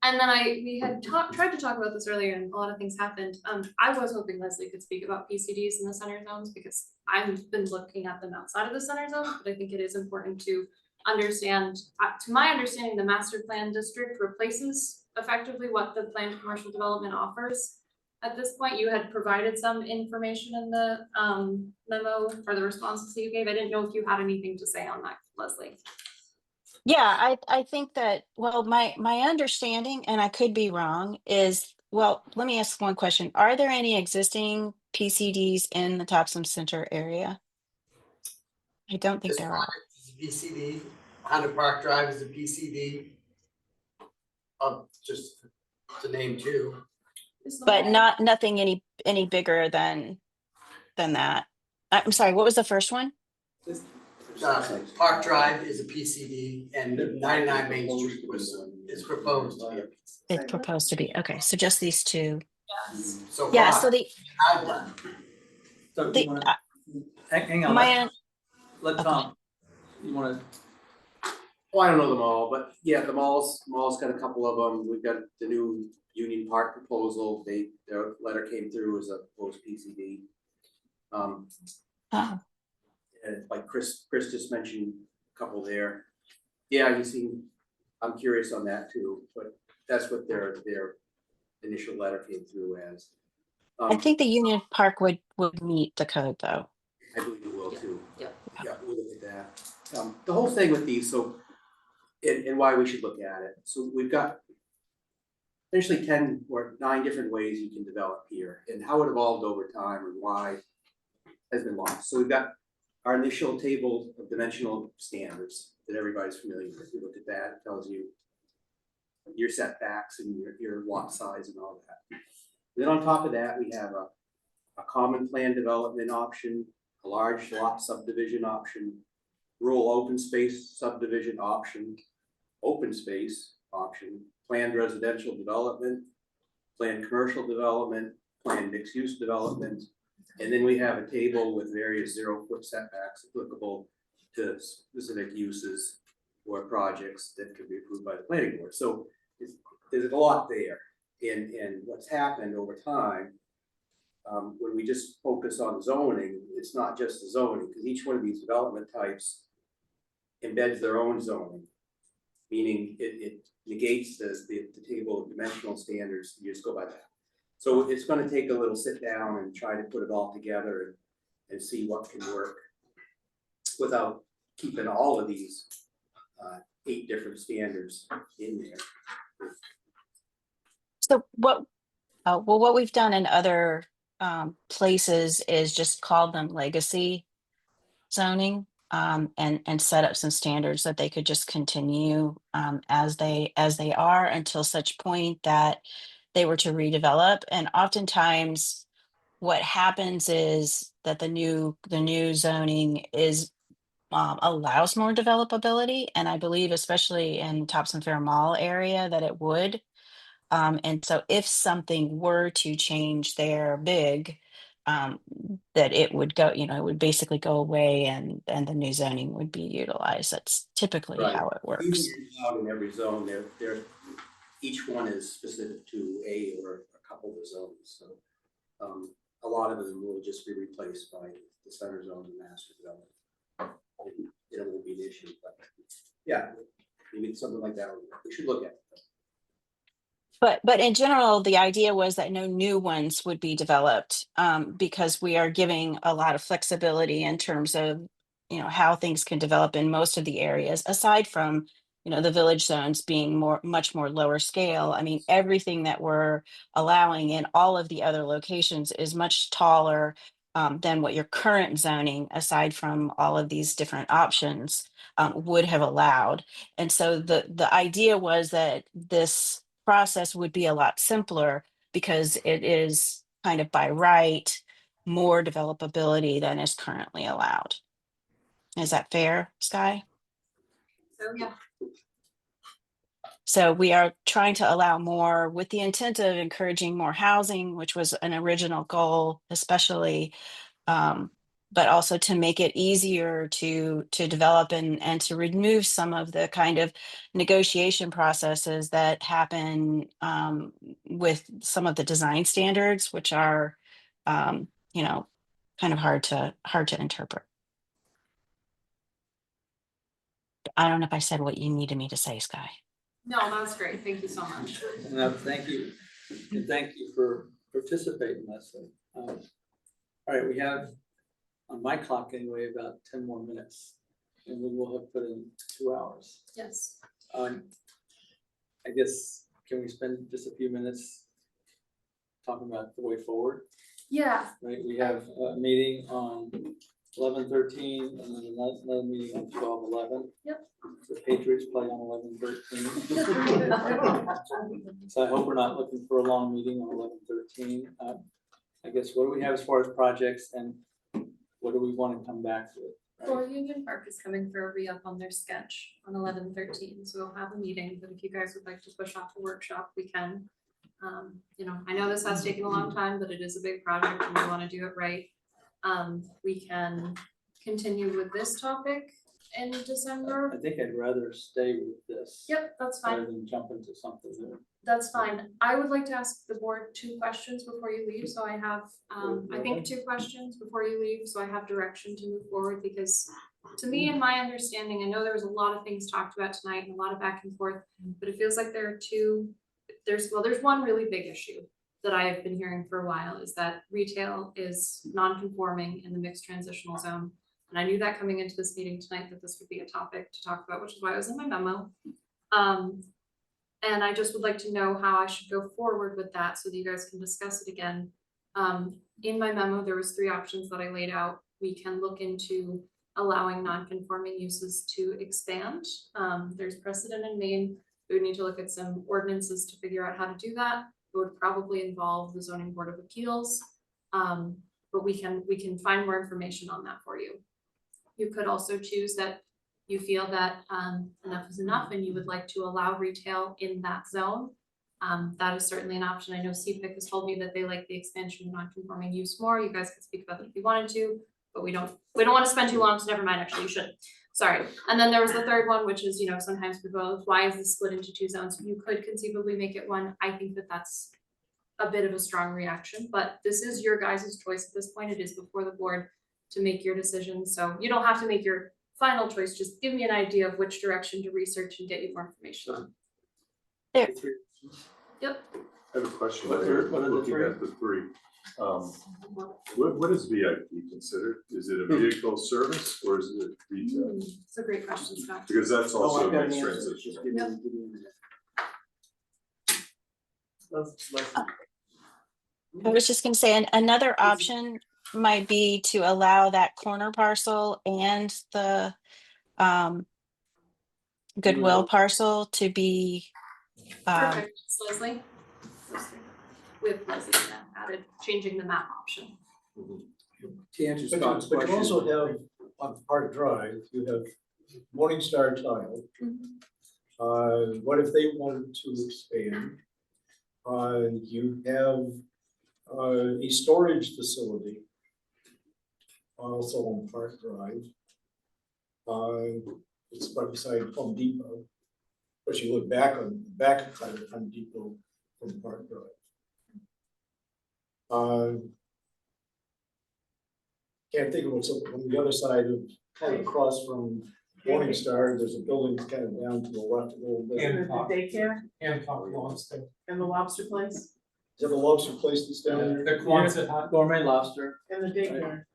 And then we had tried to talk about this earlier and a lot of things happened. I was hoping Leslie could speak about PCDs in the center zones because I've been looking at them outside of the center zone, but I think it is important to understand, to my understanding, the master plan district replaces effectively what the planned commercial development offers. At this point, you had provided some information in the memo or the responses that you gave. I didn't know if you had anything to say on that, Leslie. Yeah, I think that, well, my understanding, and I could be wrong, is, well, let me ask one question. Are there any existing PCDs in the Topsom Center area? I don't think This there are. project is a PCD, 100 Park Drive is a PCD. Just to name two. But nothing any bigger than that. I'm sorry, what was the first one? Park Drive is a PCD and 99 Main Street is proposed to be a PCD. It's proposed to be, okay, so just these two. So Yeah, far, so the, I've done. So do you wanna, hang on, my, let okay. Tom, you wanna, Oh, I don't know them all, but yeah, the mall's got a couple of them. We've got the new Union Park proposal. Their letter came through as a post PCD. Oh, And like Chris just mentioned a couple there. Yeah, I'm curious on that too, but that's what their initial letter came through as. I think the Union Park would meet the code though. I believe it will too. Yeah. Yeah, we'll look at that. The whole thing with these, so, and why we should look at it. So we've got essentially 10 or 9 different ways you can develop here, and how it evolved over time and why has been lost. So we've got our initial table of dimensional standards that everybody's familiar with. You look at that, it tells you your setbacks and your lot size and all that. Then on top of that, we have a common plan development option, a large lot subdivision option, rural open space subdivision option, open space option, planned residential development, planned commercial development, planned mixed use development. And then we have a table with various 0-foot setbacks applicable to specific uses or projects that can be approved by the planning board. So there's a lot there. And what's happened over time, when we just focus on zoning, it's not just the zoning, because each one of these development types embeds their own zoning, meaning it negates the table of dimensional standards. You just go by that. So it's going to take a little sit down and try to put it all together and see what can work without keeping all of these 8 different standards in there. So what we've done in other places is just called them legacy zoning, and set up some standards that they could just continue as they are until such point that they were to redevelop. And oftentimes what happens is that the new zoning is allows more developability, and I believe especially in Thompson Fair Mall area that it would. And so if something were to change there big, that it would go, it would basically go away and the new zoning would be utilized. That's typically Right. how it works. Usually out in every zone, they're each one is specific to a or a couple of zones. So a lot of them will just be replaced by the center zone and master development. It won't be an issue, but yeah, maybe something like that we should look at. But in general, the idea was that no new ones would be developed, because we are giving a lot of flexibility in terms of, how things can develop in most of the areas, aside from, the village zones being much more lower scale. I mean, everything that we're allowing in all of the other locations is much taller, than what your current zoning, aside from all of these different options, would have allowed. And so the idea was that this process would be a lot simpler because it is kind of by right more developability than is currently allowed. Is that fair, Sky? So, yeah, So we are trying to allow more with the intent of encouraging more housing, which was an original goal, especially, but also to make it easier to develop and to remove some of the kind of negotiation processes that happen with some of the design standards, which are, you know, kind of hard to interpret. I don't know if I said what you needed me to say, Sky. no, that was great, thank you so much. No, thank you, and thank you for participating, Leslie. All right, we have, on my clock anyway, about 10 more minutes, and we will have put in 2 hours. Yes. I guess, can we spend just a few minutes talking about the way forward? Yeah, Right, we have a meeting on 11/13, and then another meeting on 12/11. Yep. The Patriots play on 11/13. So I hope we're not looking for a long meeting on 11/13. I guess, what do we have as far as projects, and what do we want to come back with? Right? well, Union Park is coming for a re-up on their sketch on 11/13, so we'll have a meeting, but if you guys would like to push off a workshop, we can. You know, I know this has taken a long time, but it is a big project and we wanna do it right. We can continue with this topic in December. I think I'd rather stay with this. Yep, that's Rather fine, than jump into something new. that's fine. I would like to ask the board 2 questions before you leave, so I have, I think 2 questions before you leave, so I have direction to move forward, because to me, in my understanding, I know there was a lot of things talked about tonight and a lot of back and forth, but it feels like there are 2, there's one really big issue that I have been hearing for a while, is that retail is non-conforming in the mixed transitional zone. And I knew that coming into this meeting tonight, that this would be a topic to talk about, which is why it was in my memo. And I just would like to know how I should go forward with that so that you guys can discuss it again. In my memo, there was 3 options that I laid out. We can look into allowing non-conforming uses to expand. There's precedent in Maine. We would need to look at some ordinances to figure out how to do that. It would probably involve the zoning board of appeals. But we can find more information on that for you. You could also choose that you feel that enough is enough and you would like to allow retail in that zone. That is certainly an option. I know CPIC has told me that they like the expansion of non-conforming use more. You guys could speak about it if you wanted to, but we don't want to spend too long, so never mind, actually you shouldn't. Sorry. And then there was the third one, which is, you know, sometimes people go, why is this split into 2 zones? You could conceivably make it 1. I think that that's a bit of a strong reaction, but this is your guys' choice at this point. It is before the board to make your decision. So you don't have to make your final choice. Just give me an idea of which direction to research and get you more information on. There. Yep. I have a question. What are the Looking 3? at the 3. What is VIP considered? Is it a vehicle service or is it retail? It's a great question, Scott. Because that's also I've got a an mixed answer. transition. Just give me a minute. I was just gonna say, another option might be to allow that corner parcel and the Goodwill parcel to be Perfect. It's Leslie. With Leslie now added, changing the map option. To answer But Scott's you question. also have, on Park Drive, you have Morningstar Tile. What if they wanted to expand? You have a storage facility also on Park Drive. It's right beside Home Depot. But you look back on the back side of Home Depot from Park Drive. Can't think of what's up on the other side of, kind of across from Morningstar, there's a building that's kind of down to the left a little bit. And the daycare Hancock Lobster. and the lobster place Is that the lobster place that's down there? The Quonset hut. Gourmet lobster. and the daycare.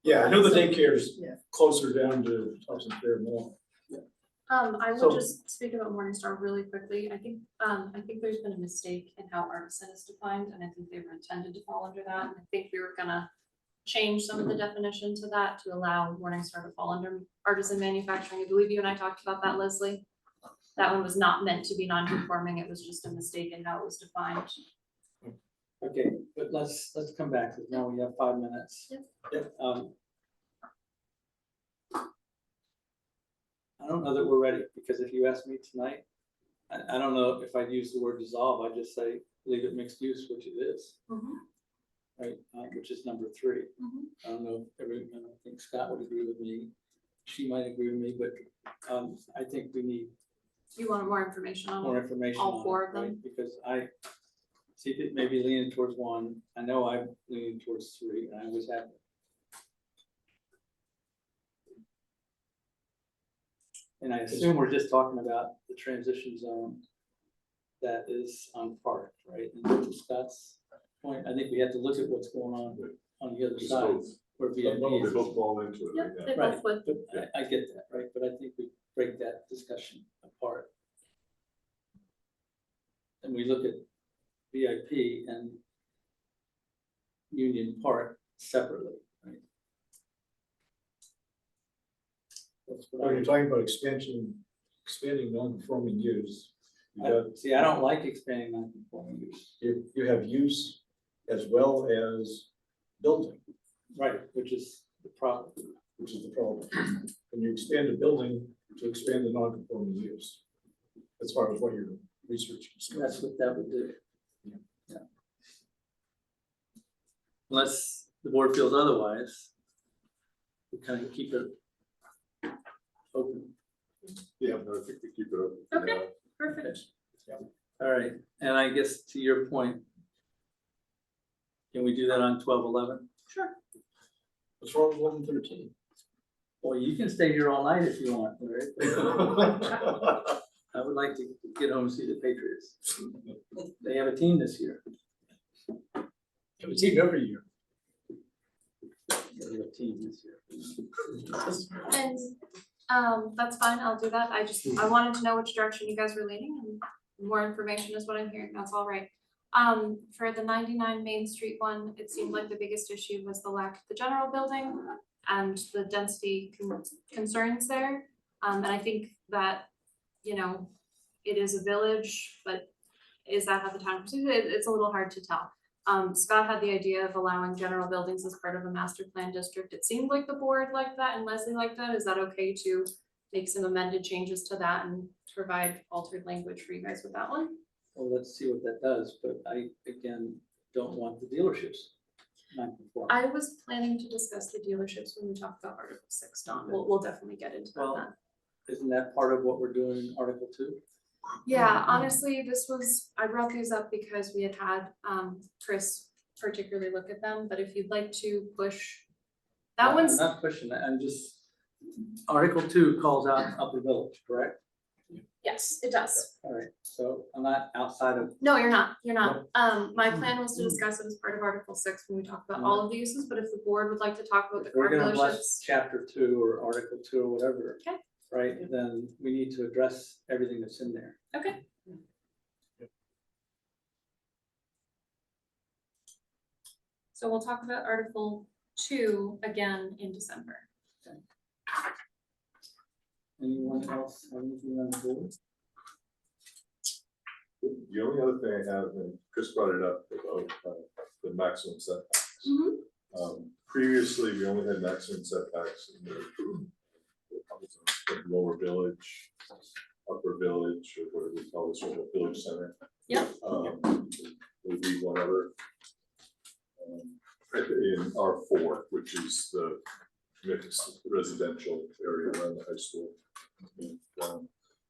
Yeah, I know the daycare's Yeah. closer down to Topsham Fair Mall. I So- would just speak about Morningstar really quickly. I think there's been a mistake in how artisan is defined, and I think they were intended to fall under that. And I think we were gonna change some of the definition to that to allow Morningstar to fall under artisan manufacturing. I believe you and I talked about that, Leslie. That one was not meant to be non-conforming, it was just a mistake in how it was defined. Okay, but let's come back, because now we have 5 minutes. Yep. I don't know that we're ready, because if you ask me tonight, I don't know if I'd use the word dissolve, I'd just say leave it mixed use, which it is, right, which is number 3. I don't know if I think Scott would agree with me, she might agree with me, but I think we need You want more information on more it? information all on 4 it, of them? right? Because I see it maybe leaning towards 1. I know I'm leaning towards 3, and I always have. And I assume we're just talking about the transition zone that is on Park, right? And to Scott's point, I think we have to look at what's going on the other It's side. both. Where They VIP is. both fall into it right Yep, now. they Right, both would. but I get that, right? But I think we break that discussion apart. And we look at VIP and Union Park separately, right? That's what When I you're talking about expanding non-conforming use, see, I don't like expanding non-conforming use. you have use as well as building, Right, which is the problem. which is the problem. When you expand a building to expand the non-conforming use, as far as what your research is. That's what that would do. Yeah. Unless the board feels otherwise, we kind of keep it open. Yeah, no, I think we keep it open. Okay. Perfect. All right, and I guess to your point, can we do that on 12/11? Sure. What's wrong with 11/13? Well, you can stay here all night if you want, right? I would like to get home and see the Patriots. They have a team this year. Have a team every year. They have a team this year. And that's fine, I'll do that. I wanted to know which direction you guys were leaning and more information is what I'm hearing. That's all right. For the 99 Main Street one, it seemed like the biggest issue was the lack of the general building and the density concerns there. And I think that, it is a village, but is that how the town perceives it? It's a little hard to tell. Scott had the idea of allowing general buildings as part of a master plan district. It seemed like the board liked that and Leslie liked that. Is that okay to make some amended changes to that and provide altered language for you guys with that one? Well, let's see what that does, but I, again, don't want the dealerships non-conforming. I was planning to discuss the dealerships when we talk about Article 6, Don. We'll definitely get into that Well, then. Isn't that part of what we're doing in Article 2? Yeah, honestly, I brought these up because we had Chris particularly look at them, but if you'd like to push, that one's, I'm not pushing that, I'm just, Article 2 calls out Upper Village, correct? yes, it does. All right, so I'm not outside of, No, you're not. My plan was to discuss it as part of Article 6 when we talk about all of the uses, but if the board would like to talk about the if we're car gonna bless dealerships. Chapter 2 or Article 2 or whatever. Okay. Right, then we need to address everything that's in there. Okay. So we'll talk about Article 2 again in December. Anyone else have anything on the board? The only other thing I have, and Chris brought it up about the maximum setbacks. Previously, we only had maximum setbacks in the lower village, upper village, or whatever we call this, or the village center. Yep. Maybe whatever. In R4, which is the mixed residential area around the high school. And,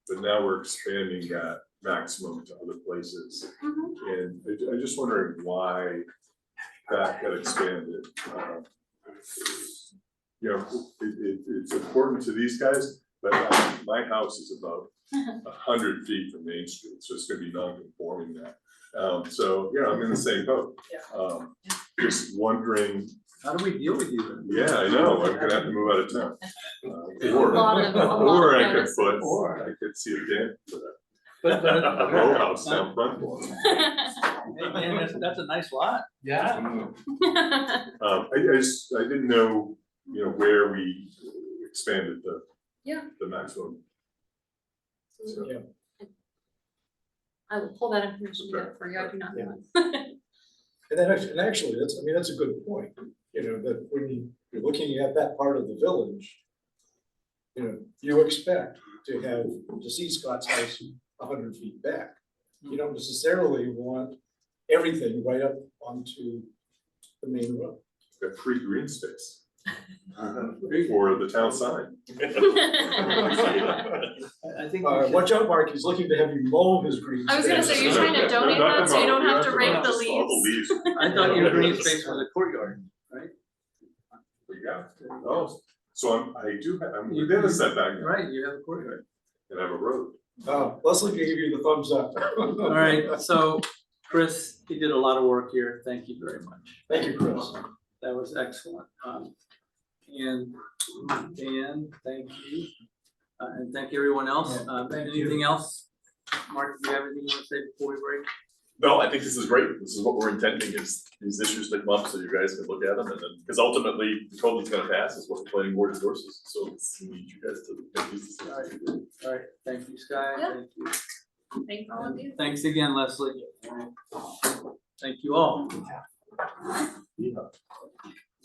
but now we're expanding that maximum to other places. And I'm just wondering why that got expanded. It's important to these guys, but my house is about 100 feet from Main Street, so it's gonna be non-conforming now. So, I'm in the same boat. Just wondering. How do we deal with you then? Yeah, I know, I'm gonna have to move out of town. A lot of Or I could notices. put, I could see a dent for that. But, A row house down front one. and that's a nice lot. Yeah. I just, I didn't know, you know, where we expanded the. Yeah. The maximum. So, Yeah. I will pull that information Okay. together for you, I do not know. And actually, that's, I mean, that's a good point, you know, that when you're looking at that part of the village, you know, you expect to have, to see Scott's house 100 feet back. You don't necessarily want everything right up onto the main road. got free green space. For the town sign. I think. Watch out, Mark, he's looking to have you mow his green space. I was gonna say, you're trying to donate Not that so you the don't mow, have to rake the just all leaves? I thought your green space was a courtyard, right? Yeah, oh, so I'm within a setback Right, you have a courtyard. and I have a road. Leslie gave you the thumbs up. All right, so Chris, you did a lot of work here. Thank you very much. Thank you, Chris. That was excellent. And Dan, thank you. And thank you everyone else. Anything else? Mark, do you have anything you want to say before we break? No, I think this is great. This is what we're intending, is these issues to come up so you guys can look at them and then, because ultimately the code that's gonna pass is what the planning board endorses. So we need you guys to make these decisions. All right, thank you, Sky. Yeah. Thank you. Thank all of you. Thanks again, Leslie. Thank you all. Yeah.